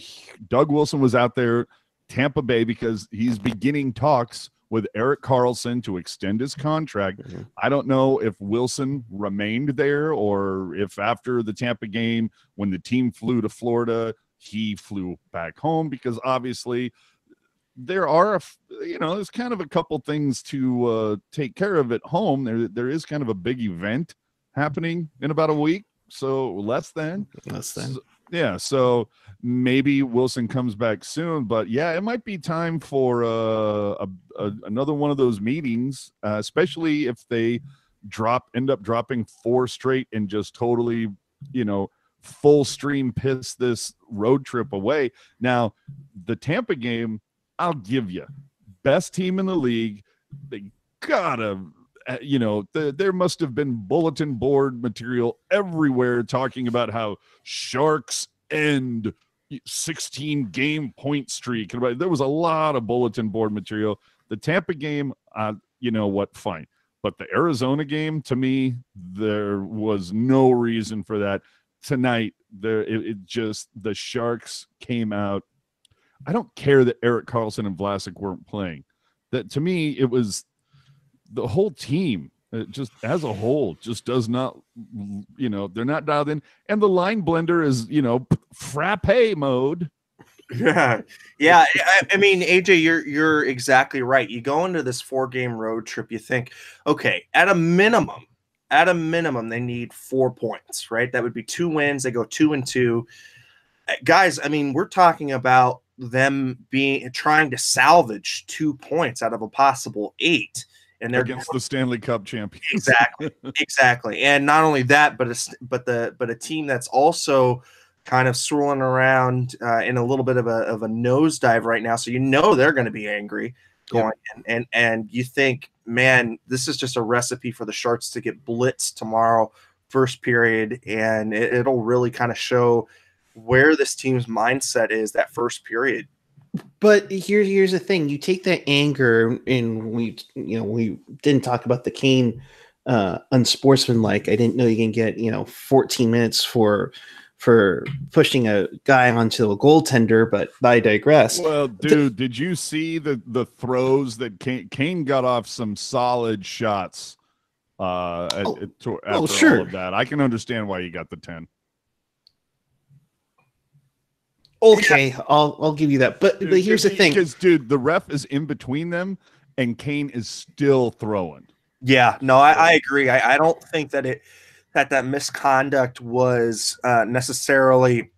Doug Wilson was out there Tampa Bay because he's beginning talks with Erik Karlsson to extend his contract. Mm-hmm. I don't know if Wilson remained there or if after the Tampa game, when the team flew to Florida, he flew back home, because obviously there are, there's kind of a couple things to take care of at home. There is kind of a big event happening in about a week. So less than. Yeah, so maybe Wilson comes back soon, but yeah, it might be time for another one of those meetings, especially if they end up dropping 4 straight and just totally, full stream piss this road trip away. Now, the Tampa game, I'll give you, best team in the league. They gotta. There must have been bulletin board material everywhere talking about how Sharks end 16 game point streak. There was a lot of bulletin board material. The Tampa game, fine. But the Arizona game, to me, there was no reason for that. Tonight, the Sharks came out. I don't care that Erik Karlsson and Vlasic weren't playing. That, to me, it was the whole team, just as a whole, just does not, they're not dialed in. And the line blender is, frappe mode. Yeah. I mean, AJ, you're exactly right. You go into this 4-game road trip, you think, okay, at a minimum, they need 4 points, right? That would be 2 wins. They go 2-2. Guys, I mean, we're talking about them trying to salvage 2 points out of a possible 8. And they're against the Stanley Cup champions. Exactly. And not only that, but a team that's also kind of swirling around in a little bit of a nosedive right now. So they're going to be angry going in. And you think, man, this is just a recipe for the Sharks to get blitzed tomorrow, first period, and it'll really kind of show where this team's mindset is that first period. But here's the thing: you take that anger, and we didn't talk about the Kane unsportsmanlike. I didn't know you can get 14 minutes for pushing a guy onto a goaltender, but I digress. Well, dude, did you see the throws that Kane got off some solid shots after sure. all of that? I can understand why you got the 10. Okay, I'll give you that. But here's the thing. Because, dude, the ref is in between them, and Kane is still throwing. Yeah, no, I agree. I don't think that that misconduct was necessarily,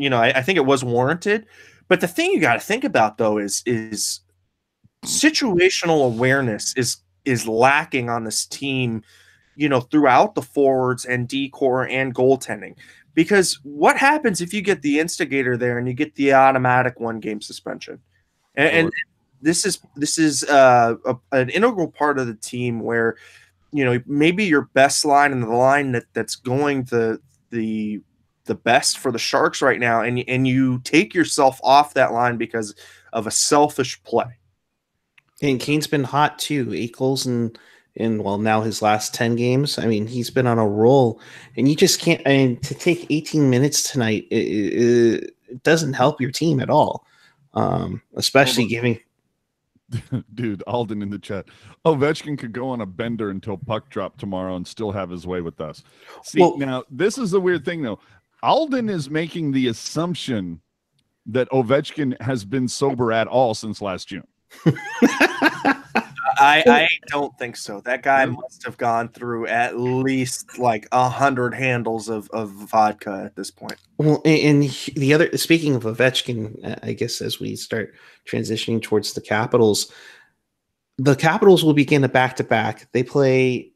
I think it was warranted. But the thing you got to think about, though, is situational awareness is lacking on this team, throughout the forwards and D-core and goaltending. Because what happens if you get the instigator there and you get the automatic 1-game suspension? And this is an integral part of the team where, maybe your best line and the line that's going the best for the Sharks right now, and you take yourself off that line because of a selfish play. And Kane's been hot too. 8 goals in now his last 10 games. I mean, he's been on a roll, and you just can't. I mean, to take 18 minutes tonight, it doesn't help your team at all, especially giving. Dude, Alden in the chat. Ovechkin could go on a bender until puck drop tomorrow and still have his way with us. See, now this is the weird thing, though. Alden is making the assumption that Ovechkin has been sober at all since last June. I don't think so. That guy must have gone through at least like 100 handles of vodka at this point. Well, and the other, speaking of Ovechkin, I guess as we start transitioning towards the Capitals will begin a back-to-back. They play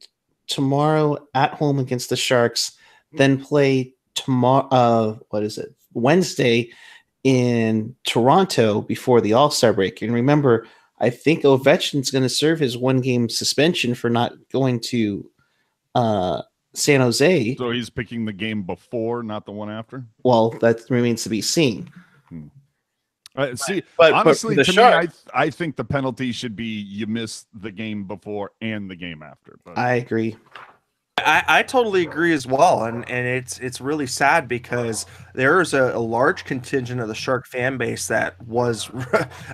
tomorrow at home against the Sharks, then play tomorrow. Wednesday in Toronto before the All-Star break. And remember, I think Ovechkin's going to serve his 1-game suspension for not going to San Jose. So he's picking the game before, not the one after? Well, that remains to be seen. See, but honestly, the to Sharks, me, I think the penalty should be you miss the game before and the game after. But I agree. I totally agree as well, and it's really sad because there's a large contingent of the Shark fan base that was,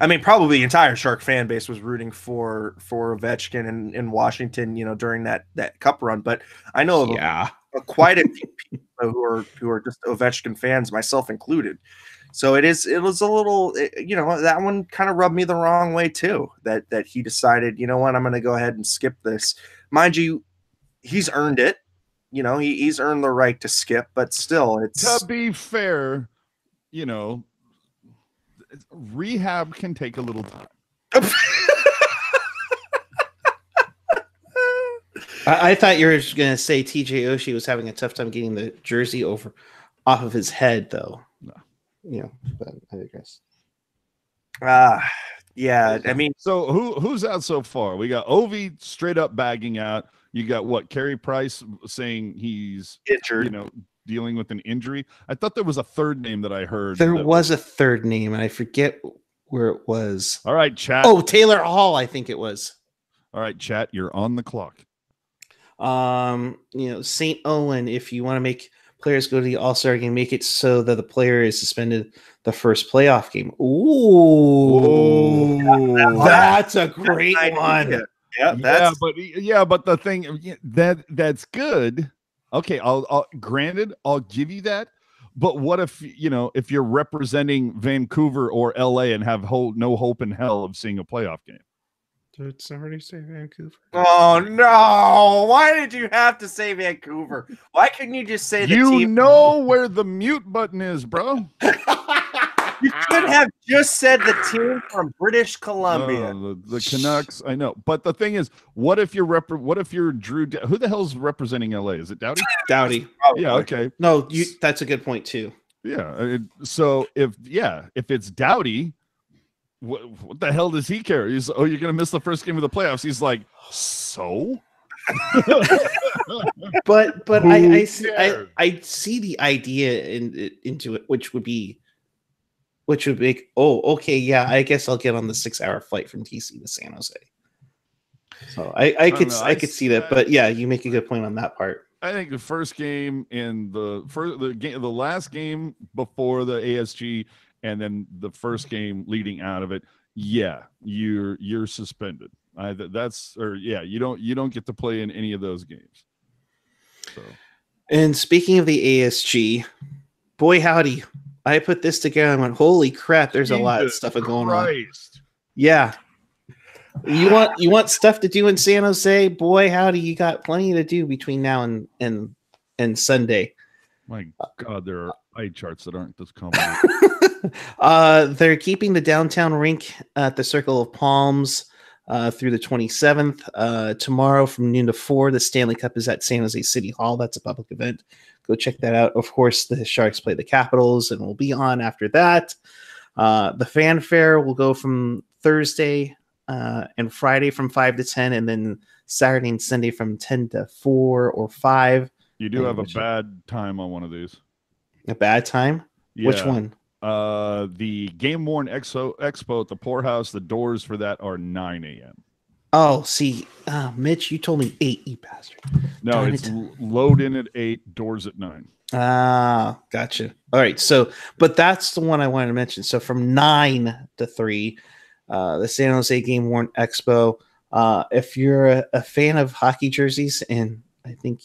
I mean, probably the entire Shark fan base was rooting for Ovechkin in Washington, during that cup run. But I know of quite a few people who are just Ovechkin fans, myself included. So it was a little, that one kind of rubbed me the wrong way too. That he decided, I'm going to go ahead and skip this. Mind you, he's earned it. He's earned the right to skip, but still, it's, to be fair, rehab can take a little time. I thought you were going to say TJ Oshie was having a tough time getting the jersey off of his head, though. No. But I digress. yeah. I mean, so who's out so far? We got Ovi straight up bagging out. You got Carey Price saying he's injured, dealing with an injury. I thought there was a third name that I heard. There was a third name, and I forget where it was. All right, chat. Oh, Taylor Hall, I think it was. All right, chat. You're on the clock. St. Owen, if you want to make players go to the All-Star game, make it so that the player is suspended the first playoff game. Ooh. That's a great one. But the thing that's good. Okay, I'll granted, I'll give you that. But what if if you're representing Vancouver or LA and have no hope in hell of seeing a playoff game? Did somebody say Vancouver? Oh no! Why did you have to say Vancouver? Why couldn't you just say the team? You know where the mute button is, bro. You could have just said the team from British Columbia. The Canucks, I know. But the thing is, what if you're Drew? Who the hell's representing LA? Is it Doughty? Doughty. Yeah. Okay. No, that's a good point too. Yeah. So if it's Doughty, what the hell does he care? He's you're gonna miss the first game of the playoffs. He's like, so. but I see the idea into it, which would make, okay, yeah, I guess I'll get on the 6-hour flight from DC to San Jose. So I could see that, but yeah, you make a good point on that part. I think the first game and the last game before the ASG, and then the first game leading out of it, yeah, you're suspended. You don't get to play in any of those games. So, and speaking of the ASG, boy howdy. I put this together and went, holy crap, there's a lot of stuff going on. Yeah. You want stuff to do in San Jose? Boy, howdy, you got plenty to do between now and Sunday. My God, there are eye charts that aren't this complicated. They're keeping the downtown rink at the Circle of Palms through the 27th. Tomorrow from noon to 4, the Stanley Cup is at San Jose City Hall. That's a public event. Go check that out. Of course, the Sharks play the Capitals, and we'll be on after that. The fanfare will go from Thursday and Friday from 5 to 10, and then Saturday and Sunday from 10 to 4 or 5. You do have a bad time on one of these. A bad time? Yeah. Which one? The Game Worn Expo at the Poorhouse, the doors for that are 9 a.m. Oh, see, Mitch, you told me 8, you bastard. No, Darn it's it. load in at 8, doors at 9. Ah, gotcha. All right, so, but that's the one I wanted to mention. So from 9 to 3, the San Jose Game Worn Expo. If you're a fan of hockey jerseys, and I think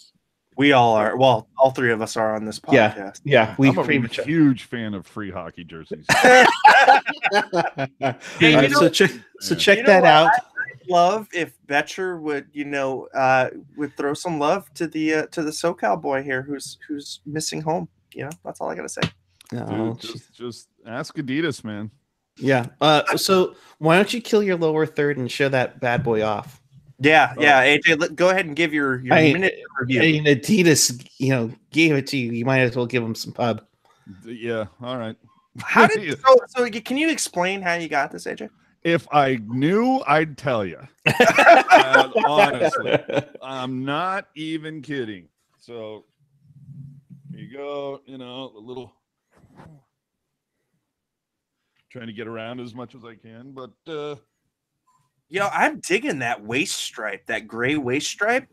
we all are. Well, all three of us are on this podcast. Yeah, I'm a huge fan of free hockey jerseys. So check that out. love if Betcher would, would throw some love to the SoCal boy here who's missing home. That's all I gotta say. Oh, Dude, just ask Adidas, man. yeah. So why don't you kill your lower third and show that bad boy off? Yeah. AJ, go ahead and give your minute review. I mean, Adidas, gave it to you. You might as well give them some pub. Yeah. All right. How did so? Can you explain how you got this, AJ? If I knew, I'd tell you. Honestly, I'm not even kidding. So here you go. A little trying to get around as much as I can, but I'm digging that waist stripe, that gray waist stripe.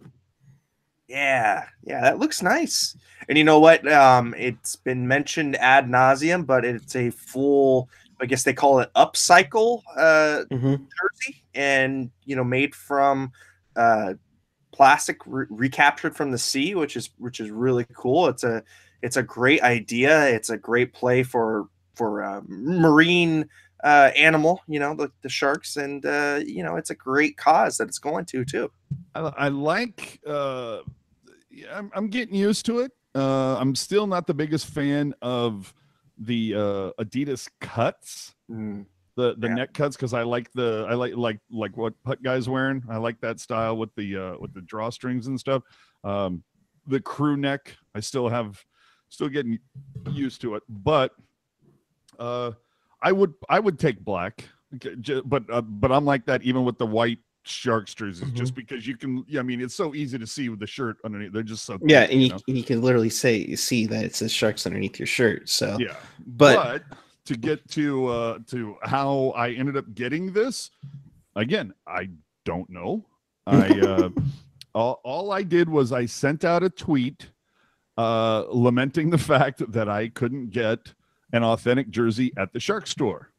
Yeah, that looks nice. And you know what? It's been mentioned ad nauseum, but it's a full, I guess they call it upcycle jersey, and made from plastic recaptured from the sea, which is really cool. It's a great idea. It's a great play for marine animal, the sharks, and it's a great cause that it's going to too. I like. I'm getting used to it. I'm still not the biggest fan of the Adidas cuts, the neck cuts, because I like what Putt guy's wearing. I like that style with the drawstrings and stuff. The crew neck, I still getting used to it, but I would take black, but I'm like that even with the white Sharks jerseys, just because you can. I mean, it's so easy to see with the shirt underneath. They're just so cute, and you can literally see that it says Sharks underneath your shirt. So yeah, but to get to how I ended up getting this, again, I don't know. All I did was I sent out a tweet lamenting the fact that I couldn't get an authentic jersey at the Shark store.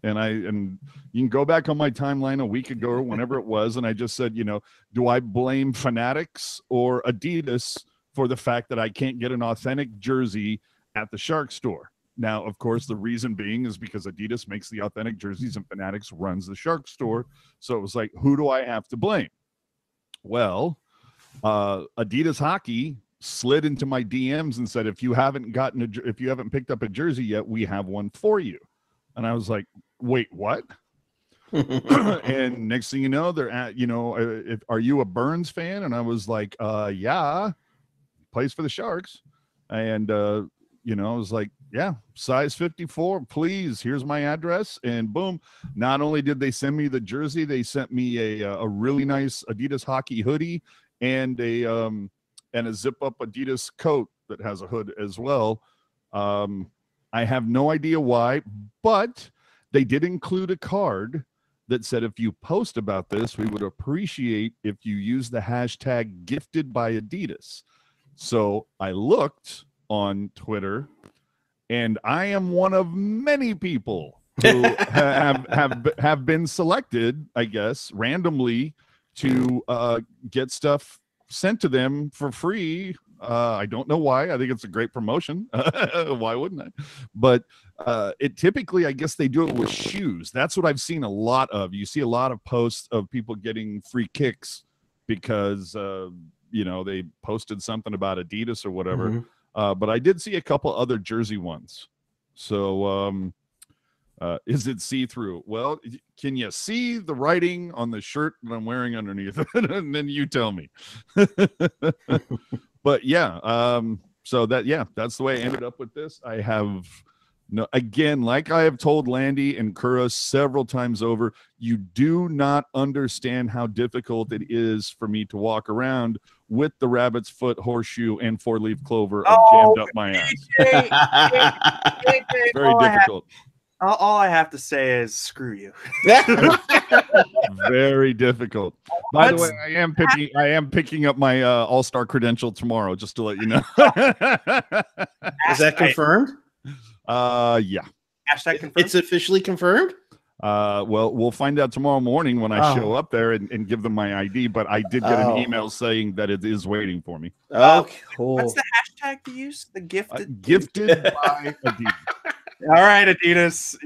And you can go back on my timeline a week ago or whenever it was, and I just said, do I blame Fanatics or Adidas for the fact that I can't get an authentic jersey at the Shark store? Now, of course, the reason being is because Adidas makes the authentic jerseys and Fanatics runs the Shark store. So it was like, who do I have to blame? Well, Adidas Hockey slid into my DMs and said, if you haven't picked up a jersey yet, we have one for you. And I was like, wait, what? And next thing you know, they're at, are you a Burns fan? And I was like, yeah, plays for the Sharks. And, I was like, yeah, size 54, please. Here's my address. And boom, not only did they send me the jersey, they sent me a really nice Adidas hockey hoodie and a zip up Adidas coat that has a hood as well. I have no idea why, but they did include a card that said, if you post about this, we would appreciate if you use the hashtag gifted by Adidas. So I looked on Twitter, and I am one of many people who have been selected, I guess, randomly to get stuff sent to them for free. I don't know why. I think it's a great promotion. Why wouldn't I? But it typically, I guess they do it with shoes. That's what I've seen a lot of. You see a lot of posts of people getting free kicks because, they posted something about Adidas or whatever. But I did see a couple other jersey ones. So is it see-through? Well, can you see the writing on the shirt that I'm wearing underneath it? And then you tell me. But yeah, so that's the way I ended up with this. I have again, like I have told Landi and Kuhre several times over, you do not understand how difficult it is for me to walk around with the rabbit's foot, horseshoe, and four-leaf clover jammed up my ass. Very difficult. All I have to say is screw you. Very difficult. By the way, I am picking up my All-Star credential tomorrow, just to let you know. Is that confirmed? Yeah. Hashtag confirmed? It's officially confirmed? Well, we'll find out tomorrow morning when I show up there and give them my ID, but I did get an email saying that it is waiting for me. Oh, cool. What's the hashtag to use? The gifted? Gifted by Adidas. All right, Adidas.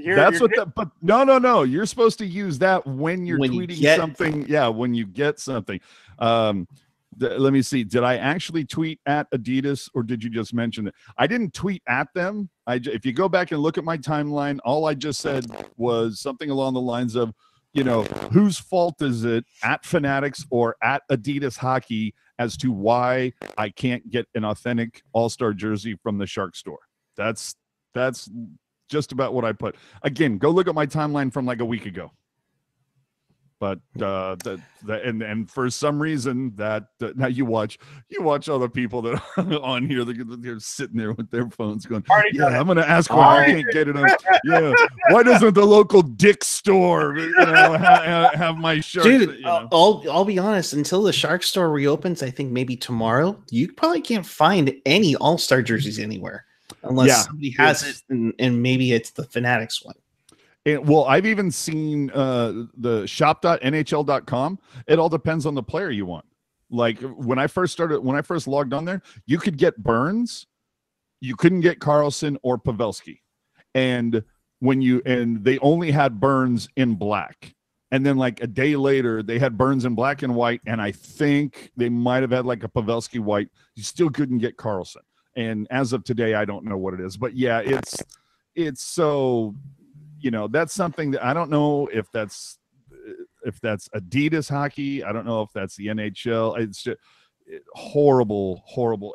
But no. You're supposed to use that when you're tweeting something. Yeah, when you get something. Let me see. Did I actually tweet at Adidas, or did you just mention it? I didn't tweet at them. If you go back and look at my timeline, all I just said was something along the lines of, whose fault is it at Fanatics or at Adidas Hockey as to why I can't get an authentic All-Star jersey from the Shark store? That's just about what I put. Again, go look at my timeline from like a week ago. But and for some reason that now you watch all the people that are on here, they're sitting there with their phones going, I'm going to ask why I can't get it on. Yeah, why doesn't the local Dick's store have my shirt? Dude, I'll be honest. Until the Shark store reopens, I think maybe tomorrow, you probably can't find any All-Star jerseys anywhere unless somebody has it, and maybe it's the Fanatics one. And, well, I've even seen the shop.nhl.com. It all depends on the player you want. Like when I first logged on there, you could get Burns, you couldn't get Carlson or Pavelski, and they only had Burns in black. And then like a day later, they had Burns in black and white, and I think they might have had like a Pavelski white. You still couldn't get Carlson. And as of today, I don't know what it is, but yeah, it's so. That's something that I don't know if that's Adidas Hockey. I don't know if that's the NHL. It's just horrible.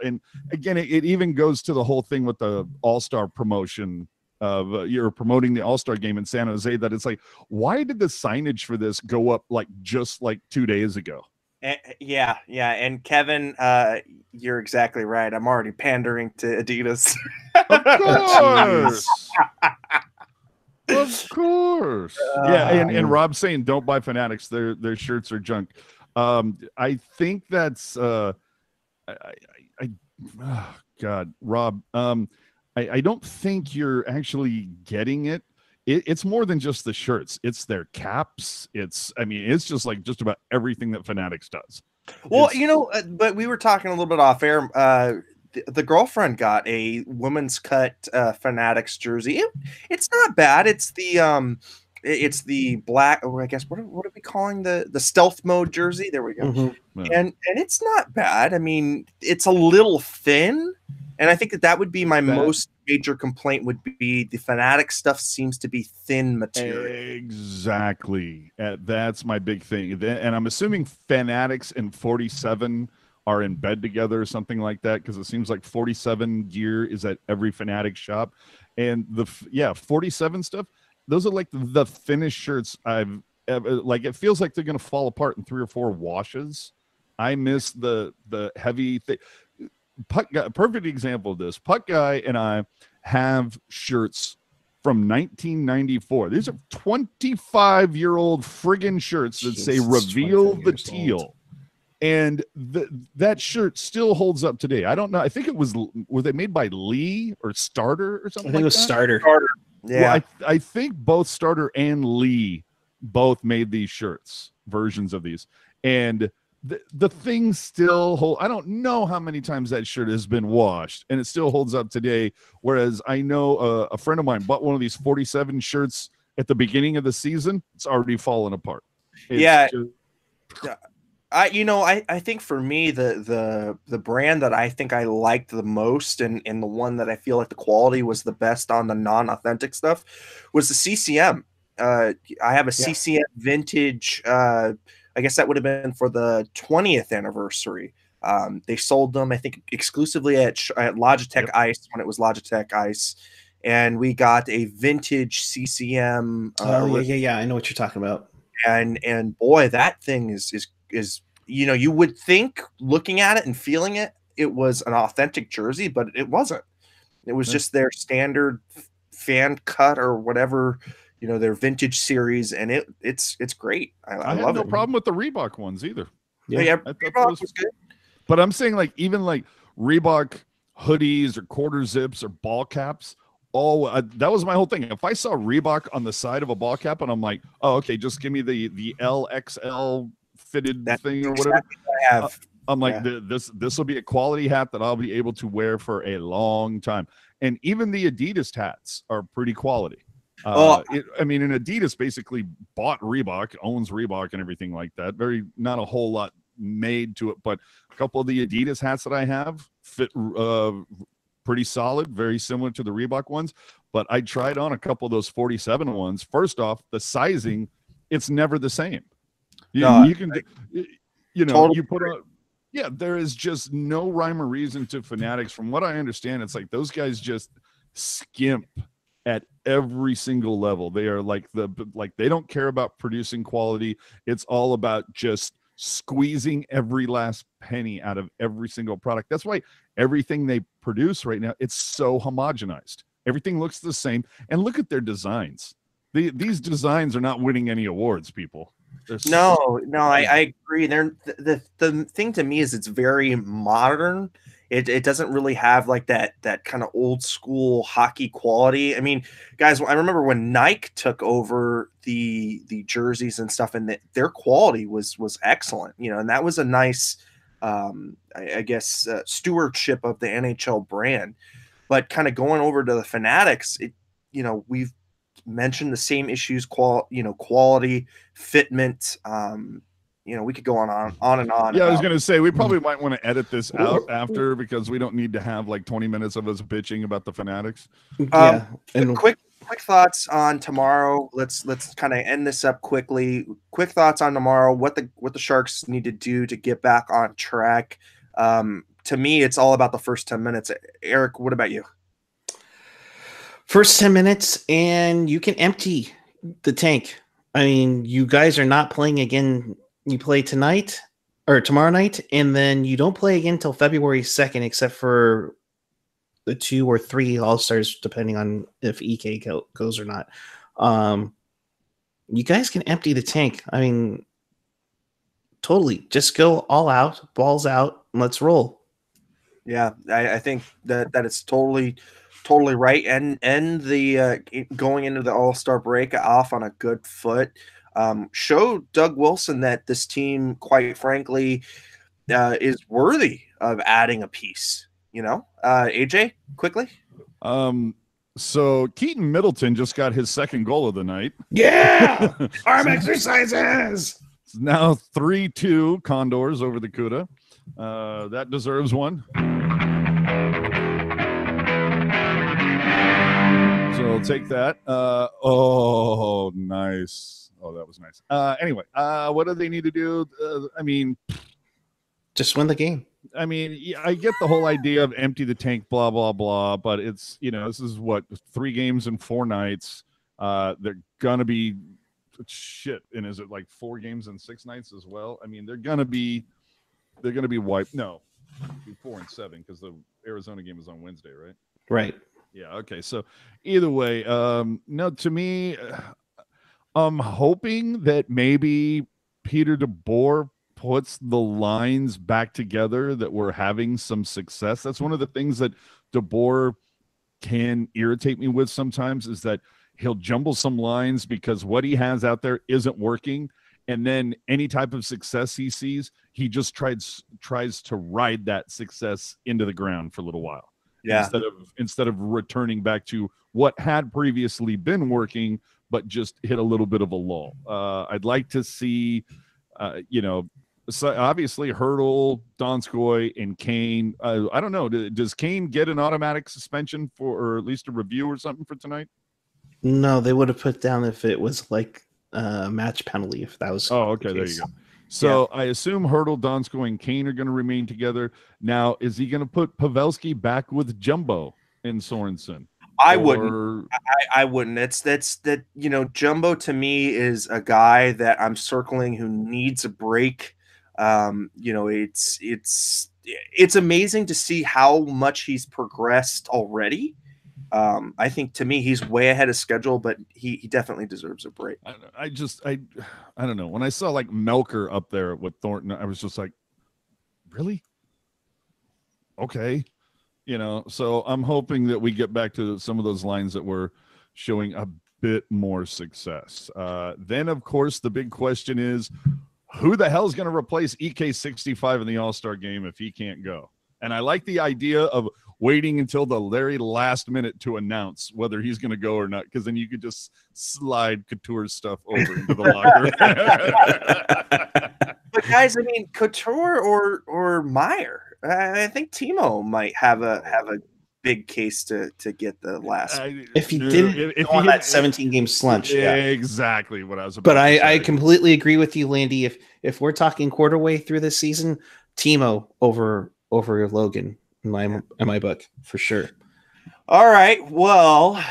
And again, it even goes to the whole thing with the All-Star promotion of you're promoting the All-Star game in San Jose, that it's like, why did the signage for this go up just 2 days ago? Yeah. And Kevin, you're exactly right. I'm already pandering to Adidas. Of course. Of course. Yeah, and Rob's saying don't buy Fanatics. Their shirts are junk. I think that's God, Rob. I don't think you're actually getting it. It's more than just the shirts. It's their caps. It's just about everything that Fanatics does. Well, but we were talking a little bit off air. The girlfriend got a women's cut Fanatics jersey. It's not bad. It's the black, or I guess what are we calling the stealth mode jersey? There we go. Mm-hmm. Yeah. And it's not bad. I mean, it's a little thin, and I think that would be my most major complaint would be the Fanatics stuff seems to be thin material. Exactly. That's my big thing. And I'm assuming Fanatics and 47 are in bed together or something like that, because it seems like 47 gear is at every Fanatic shop. And 47 stuff, those are like the thinnest shirts I've ever, it feels like they're going to fall apart in 3 or 4 washes. I miss the heavy thing. Puck Guy, perfect example of this. Puck Guy and I have shirts from 1994. These are 25-year-old friggin' shirts that say "Reveal the Teal." And that shirt still holds up today. I don't know. I think were they made by Lee or Starter or something? I think it was Starter. Yeah. Well, I think both Starter and Lee both made these shirts, versions of these. And the thing still hold. I don't know how many times that shirt has been washed, and it still holds up today. Whereas I know a friend of mine bought one of these 47 shirts at the beginning of the season. It's already fallen apart. I think for me the brand that I think I liked the most and the one that I feel like the quality was the best on the non-authentic stuff was the CCM. I have a CCM vintage. I guess that would have been for the 20th anniversary. They sold them, I think, exclusively at Logitech Ice when it was Logitech Ice, and we got a vintage CCM. I know what you're talking about. And boy, that thing is you would think looking at it and feeling it, it was an authentic jersey, but it wasn't. It was just their standard fan cut or whatever, their vintage series, and it's great. I love no it. problem with the Reebok ones either. Yeah, Reebok was good. But I'm saying even Reebok hoodies or quarter zips or ball caps. That was my whole thing. If I saw Reebok on the side of a ball cap and I'm like, oh, okay, just give me the LXL fitted thing or whatever. I have. I'm like, this will be a quality hat that I'll be able to wear for a long time. And even the Adidas hats are pretty quality. Well, And Adidas basically bought Reebok, owns Reebok and everything like that. Not a whole lot made to it, but a couple of the Adidas hats that I have fit pretty solid, very similar to the Reebok ones. But I tried on a couple of those 47 ones. First off, the sizing, it's never the same. You put on. Yeah, there is just no rhyme or reason to Fanatics. From what I understand, it's like those guys just skimp at every single level. They are like they don't care about producing quality. It's all about just squeezing every last penny out of every single product. That's why everything they produce right now, it's so homogenized. Everything looks the same. And look at their designs. These designs are not winning any awards, people. I agree. The thing to me is it's very modern. It doesn't really have like that kind of old school hockey quality. I mean, guys, I remember when Nike took over the jerseys and stuff, and their quality was excellent. And that was a nice, stewardship of the NHL brand. But kind of going over to the Fanatics, we've mentioned the same issues, quality, fitment. We could go on and on. Yeah, I was going to say, we probably might want to edit this out after, because we don't need to have like 20 minutes of us bitching about the Fanatics. And quick thoughts on tomorrow. Let's kind of end this up quickly. Quick thoughts on tomorrow. What the Sharks need to do to get back on track. To me, it's all about the first 10 minutes. Eric, what about you? First 10 minutes, and you can empty the tank. I mean, you guys are not playing again. You play tonight or tomorrow night, and then you don't play again until February 2nd, except for the 2 or 3 All-Stars, depending on if EK goes or not. You guys can empty the tank. I mean, totally. Just go all out, balls out, and let's roll. Yeah, I think that it's totally right, and the going into the All-Star break off on a good foot. Show Doug Wilson that this team, quite frankly, is worthy of adding a piece. AJ, quickly. So Keaton Middleton just got his second goal of the night. Yeah, arm exercises. It's now 3-2 Condors over the Kuhre. That deserves one. So I'll take that. Oh, nice. Oh, that was nice. Anyway, what do they need to do? Just win the game. I mean, I get the whole idea of empty the tank, blah, blah, blah, but it's, this is what, 3 games and 4 nights. They're going to be shit. And is it like 4 games and 6 nights as well? I mean, they're going to be wiped. No, 4 and 7, because the Arizona game is on Wednesday, right? Right. Yeah. Okay. So either way, no, to me, I'm hoping that maybe Peter DeBoer puts the lines back together, that we're having some success. That's one of the things that DeBoer can irritate me with sometimes, is that he'll jumble some lines because what he has out there isn't working. And then any type of success he sees, he just tries to ride that success into the ground for a little while. Yeah. Instead of returning back to what had previously been working, but just hit a little bit of a lull. I'd like to see, so obviously Hurdle, Donskoy, and Kane. I don't know. Does Kane get an automatic suspension or at least a review or something for tonight? No, they would have put down if it was like a match penalty. If that was. Oh, okay. There you go. So yeah. I assume Hurdle, Donskoy, and Kane are going to remain together. Now, is he going to put Pavelski back with Jumbo and Sorensen? I wouldn't. I wouldn't. Jumbo to me is a guy that I'm circling who needs a break. It's amazing to see how much he's progressed already. I think to me he's way ahead of schedule, but he definitely deserves a break. I don't know. When I saw like Melker up there with Thornton, I was just like, really? Okay. So I'm hoping that we get back to some of those lines that were showing a bit more success. Then, of course, the big question is, who the hell is going to replace EK65 in the All-Star game if he can't go? And I like the idea of waiting until the very last minute to announce whether he's going to go or not, because then you could just slide Couture's stuff over into the locker. But guys, I mean, Couture or Meyer, I think Timo might have a big case to get the last. If he didn't go on that 17-game slunch. Yeah, exactly what I was about But to say. I completely agree with you, Landy. If we're talking quarter way through this season, Timo over Logan in my book, for sure. All right. Well,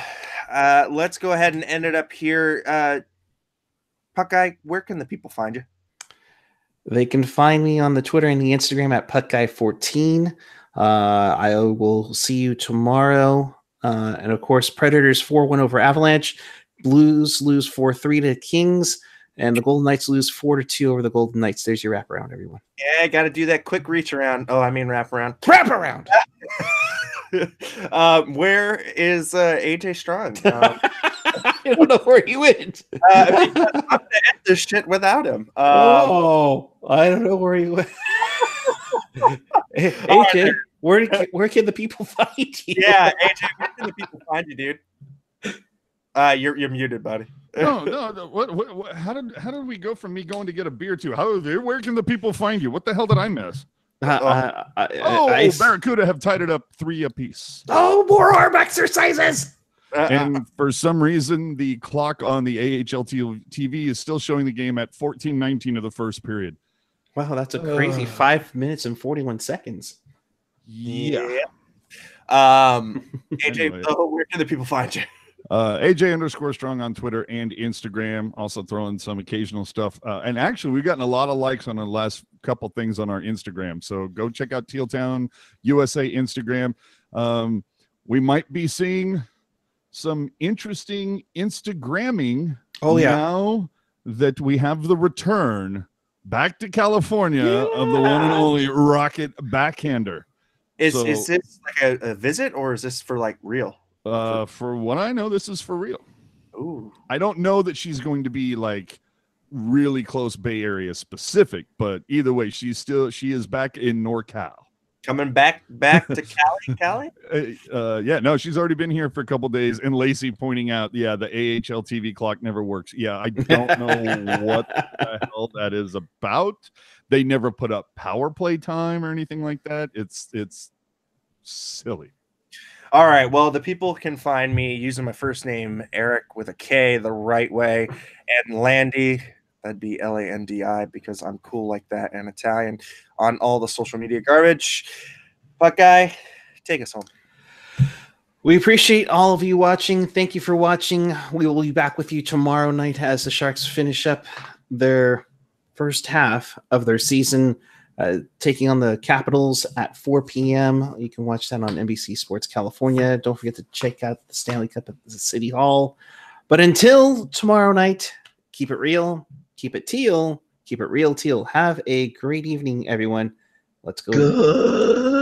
let's go ahead and end it up here. Puck Guy, where can the people find you? They can find me on the Twitter and the Instagram at PuckGuy14. I will see you tomorrow. And of course, Predators 4-1 over Avalanche. Blues lose 4-3 to Kings. And the Golden Knights lose 4-2 over the Golden Knights. There's your wraparound, everyone. Yeah, I got to do that quick reach around. Oh, I mean wraparound. Wraparound! Where is AJ Strong? I don't know where he went. I'm going to end this shit without him. I don't know where he went. Hey, AJ, where can the people find you? Yeah, AJ, where can the people find you, dude? You're muted, buddy. No. What? How did we go from me going to get a beer to where can the people find you? What the hell did I miss? Barracuda have tied it up 3 apiece. Oh, more arm exercises. And for some reason, the clock on the AHL TV is still showing the game at 14:19 of the first period. Wow, that's a crazy 5 minutes and 41 seconds. Yeah. AJ, Anyway. Where can the people find you? AJ_Strong on Twitter and Instagram. Also throwing some occasional stuff. And actually, we've gotten a lot of likes on the last couple things on our Instagram. So go check out Teal Town USA Instagram. We might be seeing some interesting Instagramming now that we have the return back to California of the one and only Rocket Backhander. Is this like a visit, or is this for like real? For what I know, this is for real. Ooh. I don't know that she's going to be like really close Bay Area specific, but either way, she is back in NorCal. Coming back to Cali? Yeah, no, she's already been here for a couple days. And Lacey pointing out, the AHL TV clock never works. Yeah, I don't know what the hell that is about. They never put up power play time or anything like that. It's silly. All right. Well, the people can find me using my first name, Eric, with a K, the right way, and Landi. That'd be Landi, because I'm cool like that and Italian, on all the social media garbage. Puck Guy, take us home. We appreciate all of you watching. Thank you for watching. We will be back with you tomorrow night as the Sharks finish up their first half of their season, taking on the Capitals at 4 p.m. You can watch that on NBC Sports California. Don't forget to check out the Stanley Cup at the City Hall. But until tomorrow night, keep it real. Keep it teal. Keep it real, teal. Have a great evening, everyone. Let's go. Good.